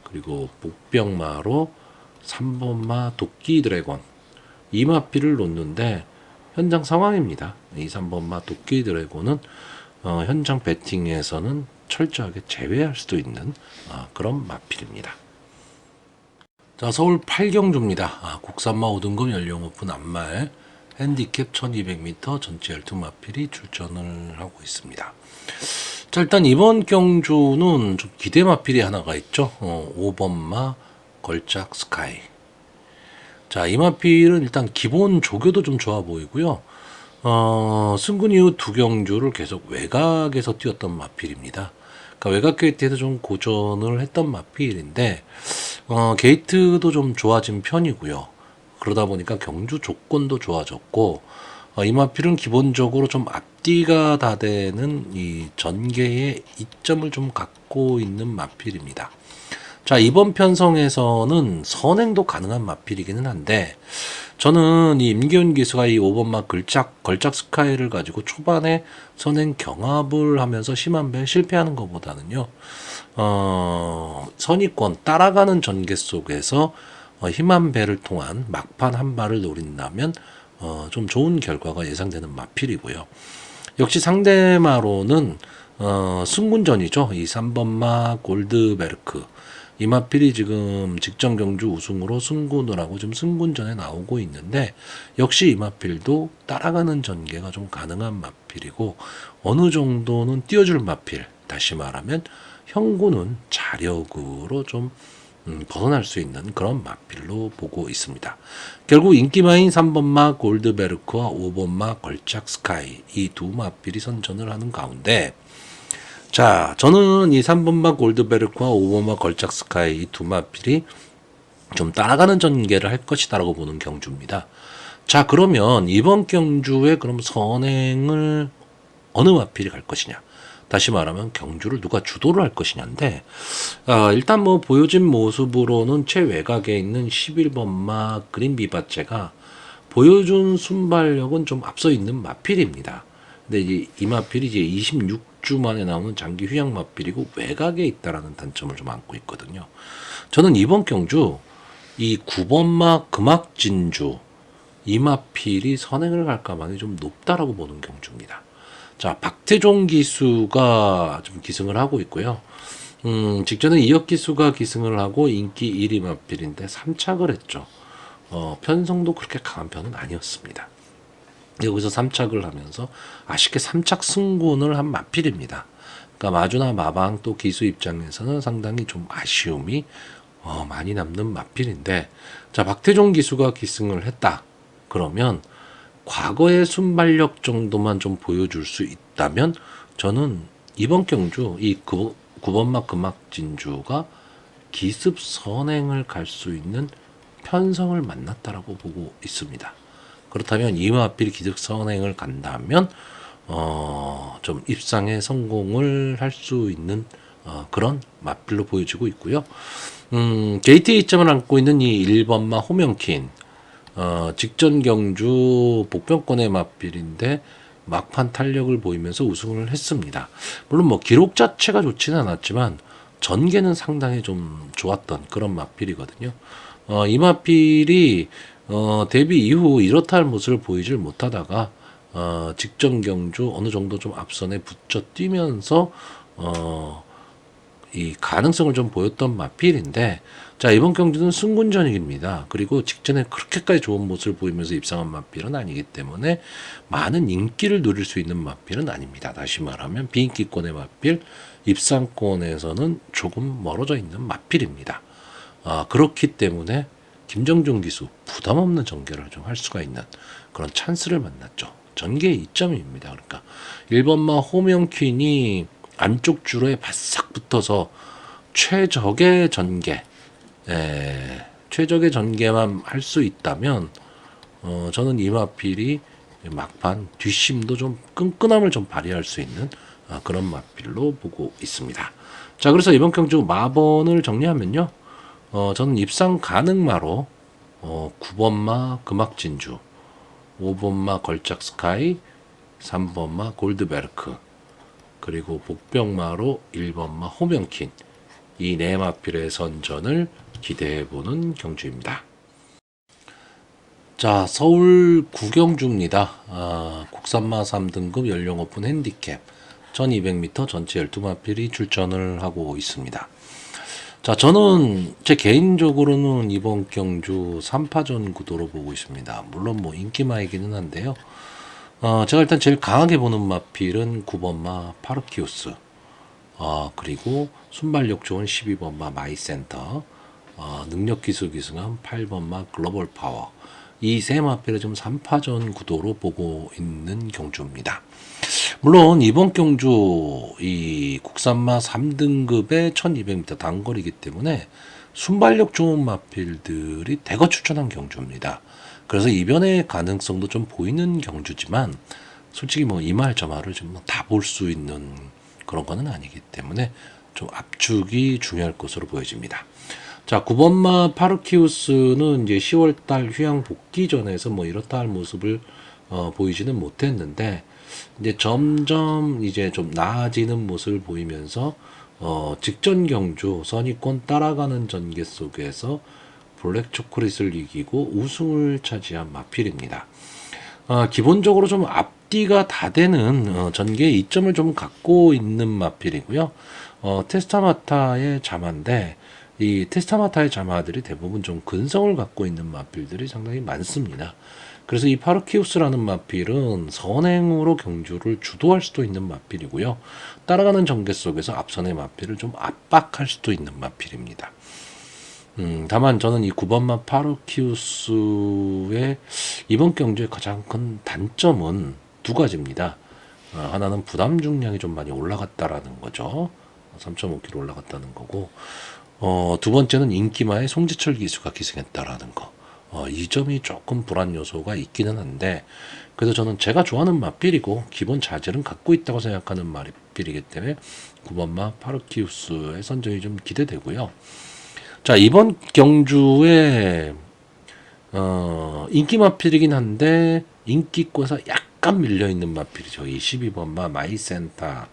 그리고 복병마로 3번마 도끼 드래곤, 이 마필을 놓는데 현장 상황입니다. 이 3번마 도끼 드래곤은 현장 배팅에서는 철저하게 제외할 수도 있는 그런 마필입니다. 자, 서울 8경주입니다. 국산마 5등급 연령 오픈 앞말 핸디캡 1200m 전체 12마필이 출전을 하고 있습니다. 자, 일단 이번 경주는 좀 기대 마필이 하나가 있죠. 5번마 걸작 스카이. 자, 이 마필은 일단 기본 조교도 좀 좋아 보이고요. 승군 이후 두 경주를 계속 외곽에서 뛰었던 마필입니다. 그러니까 외곽 게이트에서 좀 고전을 했던 마필인데 게이트도 좀 좋아진 편이고요. 그러다 보니까 경주 조건도 좋아졌고, 이 마필은 기본적으로 좀 앞뒤가 다 되는 이 전개의 이점을 좀 갖고 있는 마필입니다. 자, 이번 편성에서는 선행도 가능한 마필이기는 한데, 저는 이 임기훈 기수가 이 5번마 걸작 스카이를 가지고 초반에 선행 경합을 하면서 심한 배 실패하는 것보다는요, 선의권 따라가는 전개 속에서 힘한 배를 통한 막판 한 발을 노린다면 좀 좋은 결과가 예상되는 마필이고요. 역시 상대마로는 승군전이죠. 이 3번마 골드베르크, 이 마필이 지금 직전 경주 우승으로 승군을 하고 지금 승군전에 나오고 있는데, 역시 이 마필도 따라가는 전개가 좀 가능한 마필이고 어느 정도는 띄워줄 마필, 다시 말하면 형군은 자력으로 좀 벗어날 수 있는 그런 마필로 보고 있습니다. 결국 인기마인 3번마 골드베르크와 5번마 걸작 스카이, 이 두 마필이 선전을 하는 가운데, 자, 저는 이 3번마 골드베르크와 5번마 걸작 스카이 이 두 마필이 좀 따라가는 전개를 할 것이다라고 보는 경주입니다. 자, 그러면 이번 경주에 그럼 선행을 어느 마필이 갈 것이냐? 다시 말하면 경주를 누가 주도를 할 것이냐인데, 일단 뭐 보여진 모습으로는 최외곽에 있는 11번마 그린 비바체가 보여준 순발력은 좀 앞서 있는 마필입니다. 근데 이제 이 마필이 이제 26주 만에 나오는 장기 휴양 마필이고 외곽에 있다라는 단점을 좀 안고 있거든요. 저는 이번 경주 이 9번마 금악진주 이 마필이 선행을 갈 가망이 좀 높다라고 보는 경주입니다. 자, 박태종 기수가 좀 기승을 하고 있고요. 직전에 이혁 기수가 기승을 하고 인기 1위 마필인데 3착을 했죠. 편성도 그렇게 강한 편은 아니었습니다. 여기서 3착을 하면서 아쉽게 3착 승군을 한 마필입니다. 그러니까 마주나 마방 또 기수 입장에서는 상당히 좀 아쉬움이 많이 남는 마필인데, 자, 박태종 기수가 기승을 했다. 그러면 과거의 순발력 정도만 좀 보여줄 수 있다면 저는 이번 경주 이 9번마 금악진주가 기습 선행을 갈 수 있는 편성을 만났다라고 보고 있습니다. 그렇다면 이마필 기습 선행을 간다면 좀 입상에 성공을 할 수 있는 그런 마필로 보여지고 있고요. 게이트에 이점을 안고 있는 이 1번마 호명킨 직전 경주 복병권의 마필인데 막판 탄력을 보이면서 우승을 했습니다. 물론 뭐 기록 자체가 좋지는 않았지만 전개는 상당히 좀 좋았던 그런 마필이거든요. 이 마필이 데뷔 이후 이렇다 할 모습을 보이질 못하다가 직전 경주 어느 정도 좀 앞선에 붙여 뛰면서 이 가능성을 좀 보였던 마필인데, 자, 이번 경주는 승군전익입니다. 그리고 직전에 그렇게까지 좋은 모습을 보이면서 입상한 마필은 아니기 때문에 많은 인기를 누릴 수 있는 마필은 아닙니다. 다시 말하면 비인기권의 마필, 입상권에서는 조금 멀어져 있는 마필입니다. 그렇기 때문에 김정준 기수 부담 없는 전개를 좀 할 수가 있는 그런 찬스를 만났죠. 전개의 이점입니다. 그러니까 1번마 호명퀸이 안쪽 줄에 바싹 붙어서 최적의 전개, 최적의 전개만 할 수 있다면 저는 이 마필이 막판 뒷심도 좀 끈끈함을 좀 발휘할 수 있는 그런 마필로 보고 있습니다. 자, 그래서 이번 경주 마번을 정리하면요, 저는 입상 가능마로 9번마 금악진주, 5번마 걸작 스카이, 3번마 골드베르크, 그리고 복병마로 1번마 호명킨, 이 네 마필의 선전을 기대해보는 경주입니다. 자, 서울 구경주입니다. 국산마 3등급 연령 오픈 핸디캡 1200m 전체 12마필이 출전을 하고 있습니다. 자, 저는 제 개인적으로는 이번 경주 3파전 구도로 보고 있습니다. 물론 뭐 인기마이기는 한데요. 제가 일단 제일 강하게 보는 마필은 9번마 파르키우스, 그리고 순발력 좋은 12번마 마이센터, 능력 기술 기승함 8번마 글로벌 파워, 이 세 마필을 좀 3파전 구도로 보고 있는 경주입니다. 물론 이번 경주 이 국산마 3등급의 1200m 단거리이기 때문에 순발력 좋은 마필들이 대거 추천한 경주입니다. 그래서 이변의 가능성도 좀 보이는 경주지만 솔직히 뭐 이말 저말을 좀 다 볼 수 있는 그런 거는 아니기 때문에 좀 압축이 중요할 것으로 보여집니다. 자, 9번마 파르키우스는 이제 10월달 휴양 복귀전에서 뭐 이렇다 할 모습을 보이지는 못했는데, 이제 점점 이제 좀 나아지는 모습을 보이면서 직전 경주 선의권 따라가는 전개 속에서 블랙 초콜릿을 이기고 우승을 차지한 마필입니다. 기본적으로 좀 앞뒤가 다 되는 전개의 이점을 좀 갖고 있는 마필이고요. 테스타마타의 자마인데 이 테스타마타의 자마들이 대부분 좀 근성을 갖고 있는 마필들이 상당히 많습니다. 그래서 이 파르키우스라는 마필은 선행으로 경주를 주도할 수도 있는 마필이고요. 따라가는 전개 속에서 앞선의 마필을 좀 압박할 수도 있는 마필입니다. 다만 저는 이 9번마 파르키우스의 이번 경주의 가장 큰 단점은 두 가지입니다. 하나는 부담 중량이 좀 많이 올라갔다라는 거죠. 3.5kg 올라갔다는 거고, 두 번째는 인기마의 송지철 기수가 기승했다라는 거. 이 점이 조금 불안 요소가 있기는 한데, 그래서 저는 제가 좋아하는 마필이고 기본 자질은 갖고 있다고 생각하는 마필이기 때문에 9번마 파르키우스의 선정이 좀 기대되고요. 자, 이번 경주에 인기 마필이긴 한데 인기권에서 약간 밀려있는 마필이죠. 이 12번마 마이센터.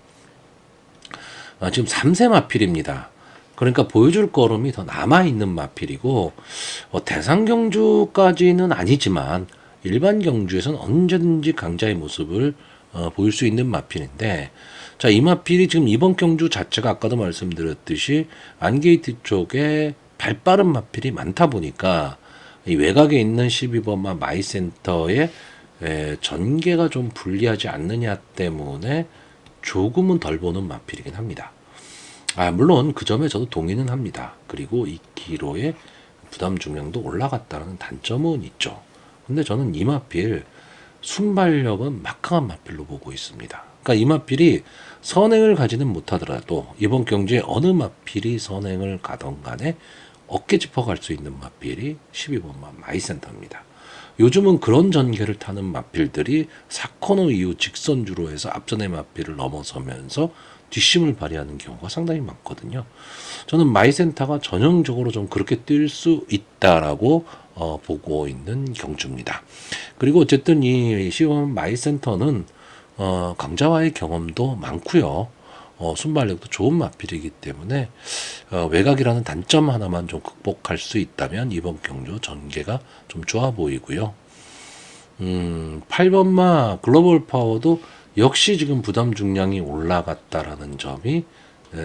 지금 3세 마필입니다. 그러니까 보여줄 걸음이 더 남아있는 마필이고, 대상 경주까지는 아니지만 일반 경주에서는 언제든지 강자의 모습을 보일 수 있는 마필인데, 자, 이 마필이 지금 이번 경주 자체가 아까도 말씀드렸듯이 안게이트 쪽에 발빠른 마필이 많다 보니까 이 외곽에 있는 12번마 마이센터의 전개가 좀 불리하지 않느냐 때문에 조금은 덜 보는 마필이긴 합니다. 물론 그 점에 저도 동의는 합니다. 그리고 2kg의 부담 중량도 올라갔다는 단점은 있죠. 근데 저는 이 마필 순발력은 막강한 마필로 보고 있습니다. 그러니까 이 마필이 선행을 가지는 못하더라도 이번 경주에 어느 마필이 선행을 가던 간에 어깨 짚어갈 수 있는 마필이 12번마 마이센터입니다. 요즘은 그런 전개를 타는 마필들이 4코너 이후 직선주로 해서 앞전의 마필을 넘어서면서 뒷심을 발휘하는 경우가 상당히 많거든요. 저는 마이센터가 전형적으로 좀 그렇게 뛸 수 있다라고 보고 있는 경주입니다. 그리고 어쨌든 이 시원 마이센터는 강자와의 경험도 많고요. 순발력도 좋은 마필이기 때문에 외곽이라는 단점 하나만 좀 극복할 수 있다면 이번 경주 전개가 좀 좋아 보이고요. 8번마 글로벌 파워도 역시 지금 부담 중량이 올라갔다라는 점이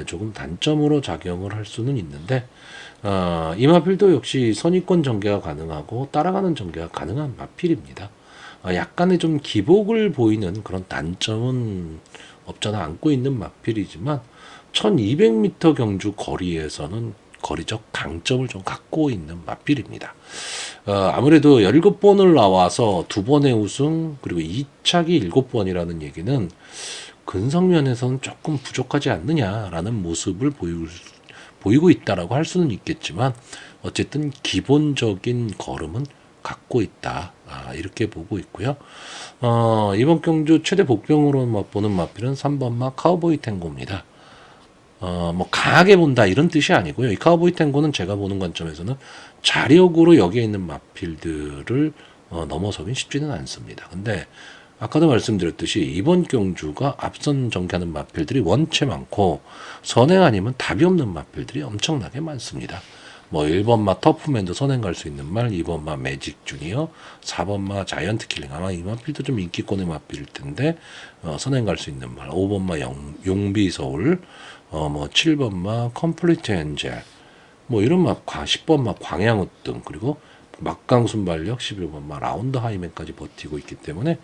조금 단점으로 작용을 할 수는 있는데, 이 마필도 역시 선입권 전개가 가능하고 따라가는 전개가 가능한 마필입니다. 약간의 좀 기복을 보이는 그런 단점은 없잖아 안고 있는 마필이지만 1200m 경주 거리에서는 거리적 강점을 좀 갖고 있는 마필입니다. 아무래도 17번을 나와서 2번의 우승 그리고 2착이 7번이라는 얘기는 근성면에서는 조금 부족하지 않느냐라는 모습을 보이고 있다라고 할 수는 있겠지만 어쨌든 기본적인 걸음은 갖고 있다. 이렇게 보고 있고요. 이번 경주 최대 복병으로 보는 마필은 3번마 카우보이 탱고입니다. 뭐 강하게 본다 이런 뜻이 아니고요. 이 카우보이 탱고는 제가 보는 관점에서는 자력으로 여기에 있는 마필들을 넘어서긴 쉽지는 않습니다. 근데 아까도 말씀드렸듯이 이번 경주가 앞선 전개하는 마필들이 원체 많고 선행 아니면 답이 없는 마필들이 엄청나게 많습니다. 뭐 1번마 터프맨도 선행 갈 수 있는 말, 2번마 매직 주니어, 4번마 자이언트 킬링 아마 이 마필도 좀 인기권의 마필일 텐데 선행 갈 수 있는 말, 5번마 용비 서울, 뭐 7번마 컴플리트 엔젤, 뭐 이런 막 10번마 광양우 등 그리고 막강 순발력 11번마 라운드 하이맨까지 버티고 있기 때문에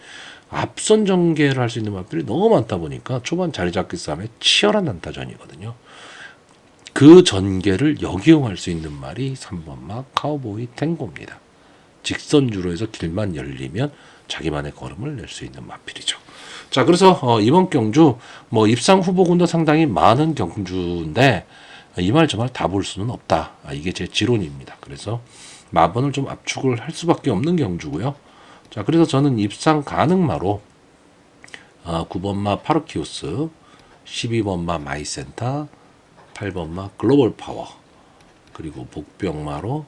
앞선 전개를 할 수 있는 마필이 너무 많다 보니까 초반 자리 잡기 싸움에 치열한 난타전이거든요. 그 전개를 역이용할 수 있는 말이 3번마 카우보이 탱고입니다. 직선주로 해서 길만 열리면 자기만의 걸음을 낼 수 있는 마필이죠. 자, 그래서 이번 경주 뭐 입상 후보군도 상당히 많은 경주인데 이 말 저 말 다 볼 수는 없다. 이게 제 지론입니다. 그래서 마번을 좀 압축을 할 수밖에 없는 경주고요. 자, 그래서 저는 입상 가능마로 9번마 파르키우스, 12번마 마이센터, 8번마 글로벌 파워, 그리고 복병마로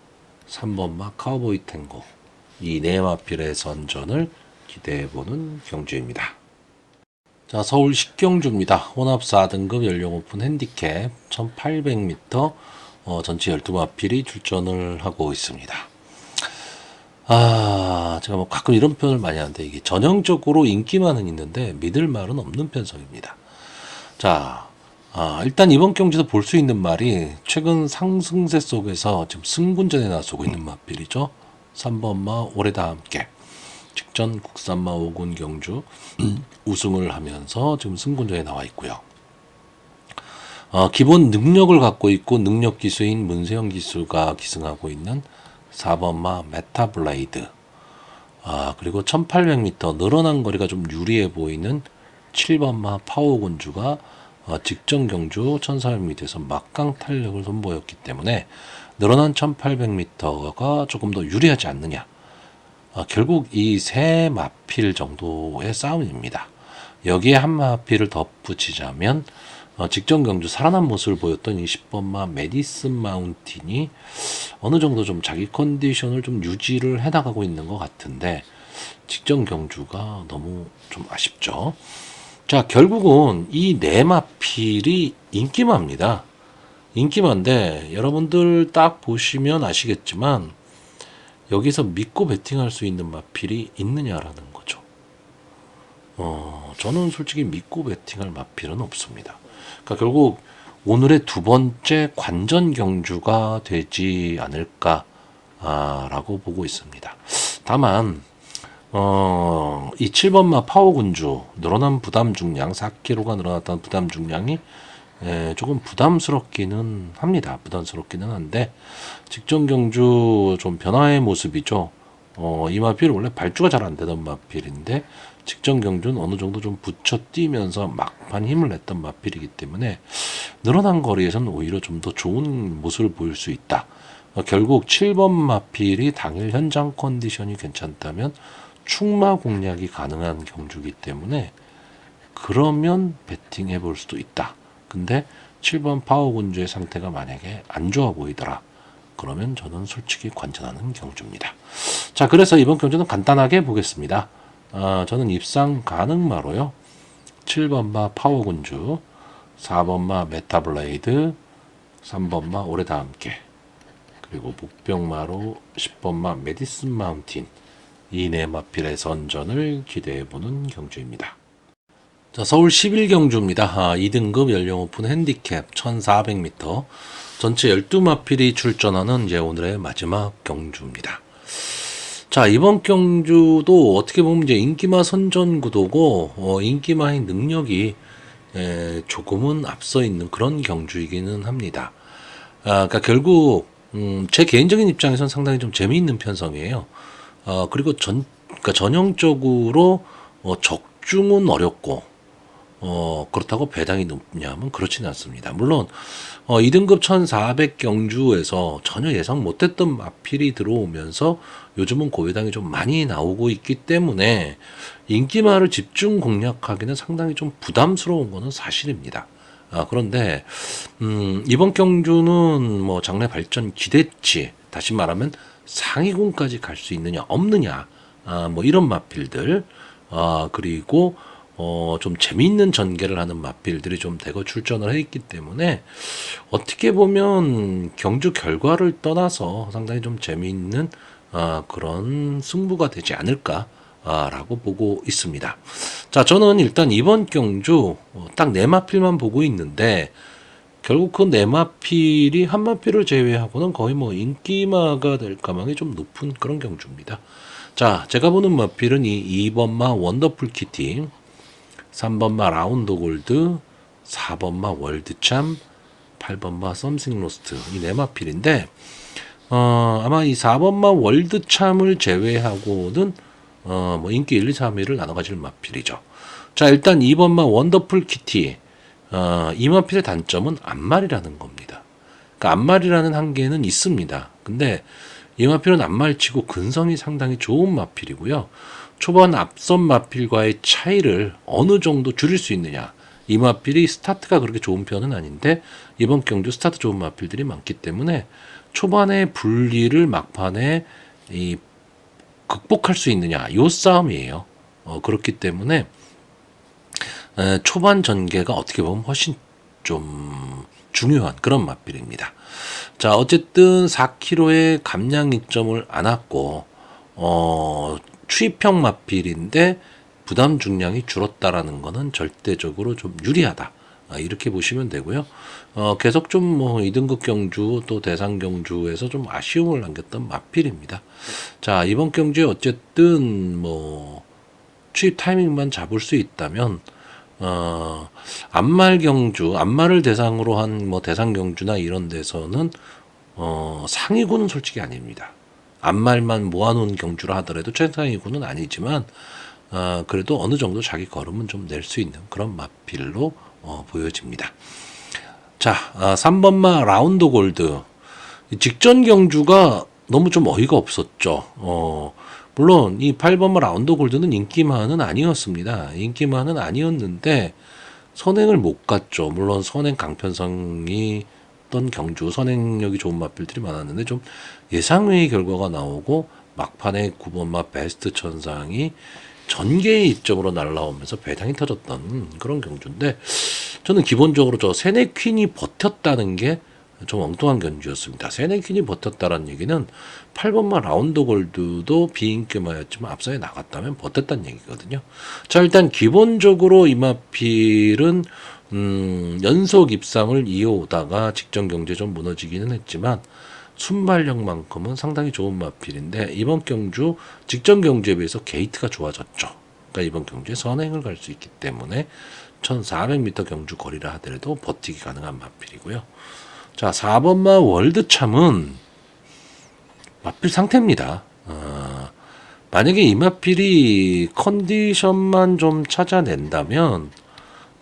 3번마 카우보이 탱고, 이 네 마필의 선전을 기대해보는 경주입니다. 자, 서울 식경주입니다. 혼합 4등급 연령 오픈 핸디캡 1800m 전체 12마필이 출전을 하고 있습니다. 제가 뭐 가끔 이런 표현을 많이 하는데 이게 전형적으로 인기만은 있는데 믿을 말은 없는 편성입니다. 자, 일단 이번 경기에서 볼 수 있는 말이 최근 상승세 속에서 지금 승분전에 나서고 있는 마필이죠. 3번마 올해 다 함께 직전 국산마 5군 경주 우승을 하면서 지금 승분전에 나와 있고요. 기본 능력을 갖고 있고 능력 기수인 문세영 기수가 기승하고 있는 4번마 메타블레이드, 그리고 1800m 늘어난 거리가 좀 유리해 보이는 7번마 파워군주가 직전 경주 1400m에서 막강 탄력을 선보였기 때문에 늘어난 1800m가 조금 더 유리하지 않느냐. 결국 이 세 마필 정도의 싸움입니다. 여기에 한 마필을 덧붙이자면 직전 경주 살아난 모습을 보였던 이 10번마 메디슨 마운틴이 어느 정도 좀 자기 컨디션을 좀 유지를 해나가고 있는 것 같은데 직전 경주가 너무 좀 아쉽죠. 자, 결국은 이 네마필이 인기마입니다. 인기마인데 여러분들 딱 보시면 아시겠지만 여기서 믿고 베팅할 수 있는 마필이 있느냐라는 거죠. 저는 솔직히 믿고 베팅할 마필은 없습니다. 그러니까 결국 오늘의 두 번째 관전 경주가 되지 않을까라고 보고 있습니다. 다만 이 7번마 파워군주 늘어난 부담 중량 4kg가 늘어났다는 부담 중량이 조금 부담스럽기는 합니다. 부담스럽기는 한데 직전 경주 좀 변화의 모습이죠. 이 마필 원래 발주가 잘 안 되던 마필인데 직전 경주는 어느 정도 좀 붙여 뛰면서 막판 힘을 냈던 마필이기 때문에 늘어난 거리에서는 오히려 좀 더 좋은 모습을 보일 수 있다. 결국 7번 마필이 당일 현장 컨디션이 괜찮다면 충마 공략이 가능한 경주이기 때문에 그러면 베팅해 볼 수도 있다. 근데 7번 파워군주의 상태가 만약에 안 좋아 보이더라. 그러면 저는 솔직히 관전하는 경주입니다. 자, 그래서 이번 경주는 간단하게 보겠습니다. 저는 입상 가능마로요. 7번마 파워군주, 4번마 메타블레이드, 3번마 올해다 함께, 그리고 목병마로 10번마 메디슨 마운틴, 이 네 마필의 선전을 기대해보는 경주입니다. 자, 서울 11경주입니다. 2등급 연령 오픈 핸디캡 1400m, 전체 12마필이 출전하는 이제 오늘의 마지막 경주입니다. 자, 이번 경주도 어떻게 보면 이제 인기마 선전 구도고 인기마의 능력이 조금은 앞서 있는 그런 경주이기는 합니다. 그러니까 결국 제 개인적인 입장에서는 상당히 좀 재미있는 편성이에요. 그리고 그러니까 전형적으로 적중은 어렵고 그렇다고 배당이 높냐면 그렇지는 않습니다. 물론 2등급 1400 경주에서 전혀 예상 못했던 마필이 들어오면서 요즘은 고배당이 좀 많이 나오고 있기 때문에 인기마를 집중 공략하기는 상당히 좀 부담스러운 거는 사실입니다. 그런데 이번 경주는 뭐 장래 발전 기대치, 다시 말하면 상위군까지 갈 수 있느냐 없느냐, 뭐 이런 마필들, 그리고 좀 재미있는 전개를 하는 마필들이 좀 대거 출전을 했기 때문에 어떻게 보면 경주 결과를 떠나서 상당히 좀 재미있는 그런 승부가 되지 않을까 라고 보고 있습니다. 자, 저는 일단 이번 경주 딱 네 마필만 보고 있는데 결국 그 네 마필이 한 마필을 제외하고는 거의 뭐 인기마가 될 가망이 좀 높은 그런 경주입니다. 자, 제가 보는 마필은 이 2번마 원더풀 키티, 3번마 라운드 골드, 4번마 월드참, 8번마 썸씽 로스트, 이 네 마필인데 아마 이 4번마 월드참을 제외하고는 뭐 인기 1, 2, 3위를 나눠 가질 마필이죠. 자, 일단 2번마 원더풀 키티, 이 마필의 단점은 앞말이라는 겁니다. 그러니까 앞말이라는 한계는 있습니다. 근데 이 마필은 앞말치고 근성이 상당히 좋은 마필이고요. 초반 앞선 마필과의 차이를 어느 정도 줄일 수 있느냐. 이 마필이 스타트가 그렇게 좋은 편은 아닌데 이번 경주 스타트 좋은 마필들이 많기 때문에 초반의 분리를 막판에 극복할 수 있느냐, 요 싸움이에요. 그렇기 때문에 초반 전개가 어떻게 보면 훨씬 좀 중요한 그런 마필입니다. 자, 어쨌든 4kg의 감량 이점을 안았고 추입형 마필인데 부담 중량이 줄었다라는 것은 절대적으로 좀 유리하다. 이렇게 보시면 되고요. 계속 좀 뭐 2등급 경주 또 대상 경주에서 좀 아쉬움을 남겼던 마필입니다. 자, 이번 경주에 어쨌든 뭐 추입 타이밍만 잡을 수 있다면 앞말 경주, 앞말을 대상으로 한 뭐 대상 경주나 이런 데서는 상위군은 솔직히 아닙니다. 앞말만 모아놓은 경주라 하더라도 최상위군은 아니지만 그래도 어느 정도 자기 걸음은 좀 낼 수 있는 그런 마필로 보여집니다. 자, 3번마 라운드 골드, 직전 경주가 너무 좀 어이가 없었죠. 물론 이 8번마 라운드 골드는 인기마는 아니었습니다. 인기마는 아니었는데 선행을 못 갔죠. 물론 선행 강편성이 던 경주 선행력이 좋은 마필들이 많았는데 좀 예상외의 결과가 나오고 막판에 9번마 베스트 천상이 전개의 이점으로 날라오면서 배당이 터졌던 그런 경주인데 저는 기본적으로 저 세네퀸이 버텼다는 게 좀 엉뚱한 경주였습니다. 세네퀸이 버텼다는 얘기는 8번마 라운드 골드도 비인기마였지만 앞서에 나갔다면 버텼다는 얘기거든요. 자, 일단 기본적으로 이 마필은 연속 입상을 이어오다가 직전 경제 좀 무너지기는 했지만 순발력만큼은 상당히 좋은 마필인데 이번 경주 직전 경주에 비해서 게이트가 좋아졌죠. 그러니까 이번 경주에 선행을 갈 수 있기 때문에 1400m 경주 거리라 하더라도 버티기 가능한 마필이고요. 자, 4번마 월드참은 마필 상태입니다. 만약에 이 마필이 컨디션만 좀 찾아낸다면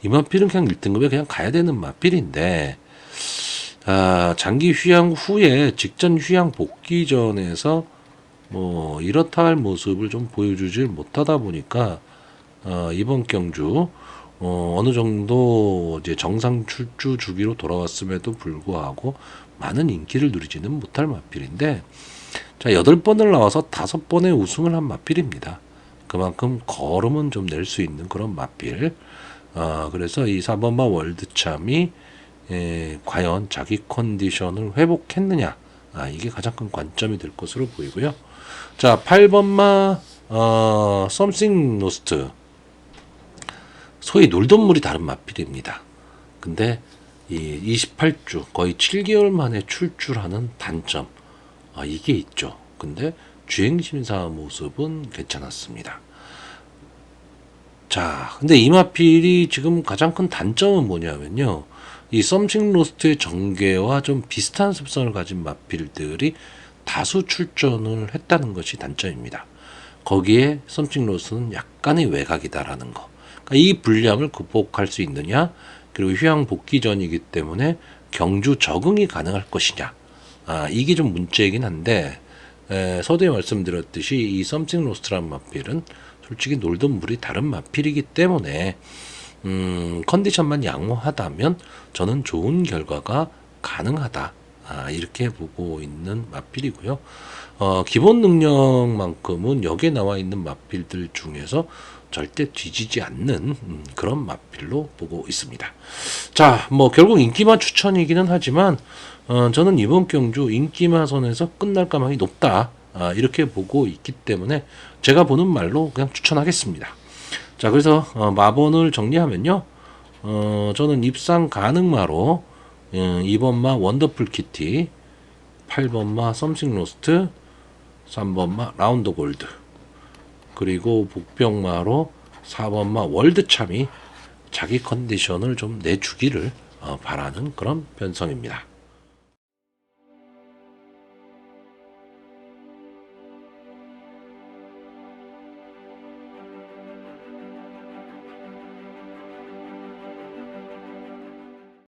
이 마필은 그냥 1등급에 그냥 가야 되는 마필인데 장기 휴양 후에 직전 휴양 복귀전에서 뭐 이렇다 할 모습을 좀 보여주질 못하다 보니까 이번 경주 어느 정도 이제 정상 출주 주기로 돌아왔음에도 불구하고 많은 인기를 누리지는 못할 마필인데 자 8번을 나와서 5번의 우승을 한 마필입니다. 그만큼 걸음은 좀 낼 수 있는 그런 마필. 그래서 이 4번마 월드참이 과연 자기 컨디션을 회복했느냐 이게 가장 큰 관점이 될 것으로 보이고요. 자 8번마 Something Lost 소위 놀던 물이 다른 마필입니다. 근데 이 28주 거의 7개월 만에 출주하는 단점 이게 있죠. 근데 주행심사 모습은 괜찮았습니다. 자, 근데 이 마필이 지금 가장 큰 단점은 뭐냐면요. 이 썸씽 로스트의 전개와 좀 비슷한 습성을 가진 마필들이 다수 출전을 했다는 것이 단점입니다. 거기에 썸씽 로스트는 약간의 외곽이다라는 거. 그러니까 이 불리함을 극복할 수 있느냐, 그리고 휴양 복귀 전이기 때문에 경주 적응이 가능할 것이냐. 이게 좀 문제이긴 한데, 서두에 말씀드렸듯이 이 썸씽 로스트라는 마필은 솔직히 놀던 물이 다른 마필이기 때문에 컨디션만 양호하다면 저는 좋은 결과가 가능하다. 이렇게 보고 있는 마필이고요. 기본 능력만큼은 여기에 나와 있는 마필들 중에서 절대 뒤지지 않는 그런 마필로 보고 있습니다. 자, 뭐 결국 인기마 추천이기는 하지만 저는 이번 경주 인기마 선에서 끝날 가망이 높다. 이렇게 보고 있기 때문에 제가 보는 말로 그냥 추천하겠습니다. 자, 그래서 마번을 정리하면요. 저는 입상 가능마로 2번마 원더풀 키티, 8번마 썸씽 로스트, 3번마 라운드 골드, 그리고 복병마로 4번마 월드참이 자기 컨디션을 좀 내주기를 바라는 그런 편성입니다.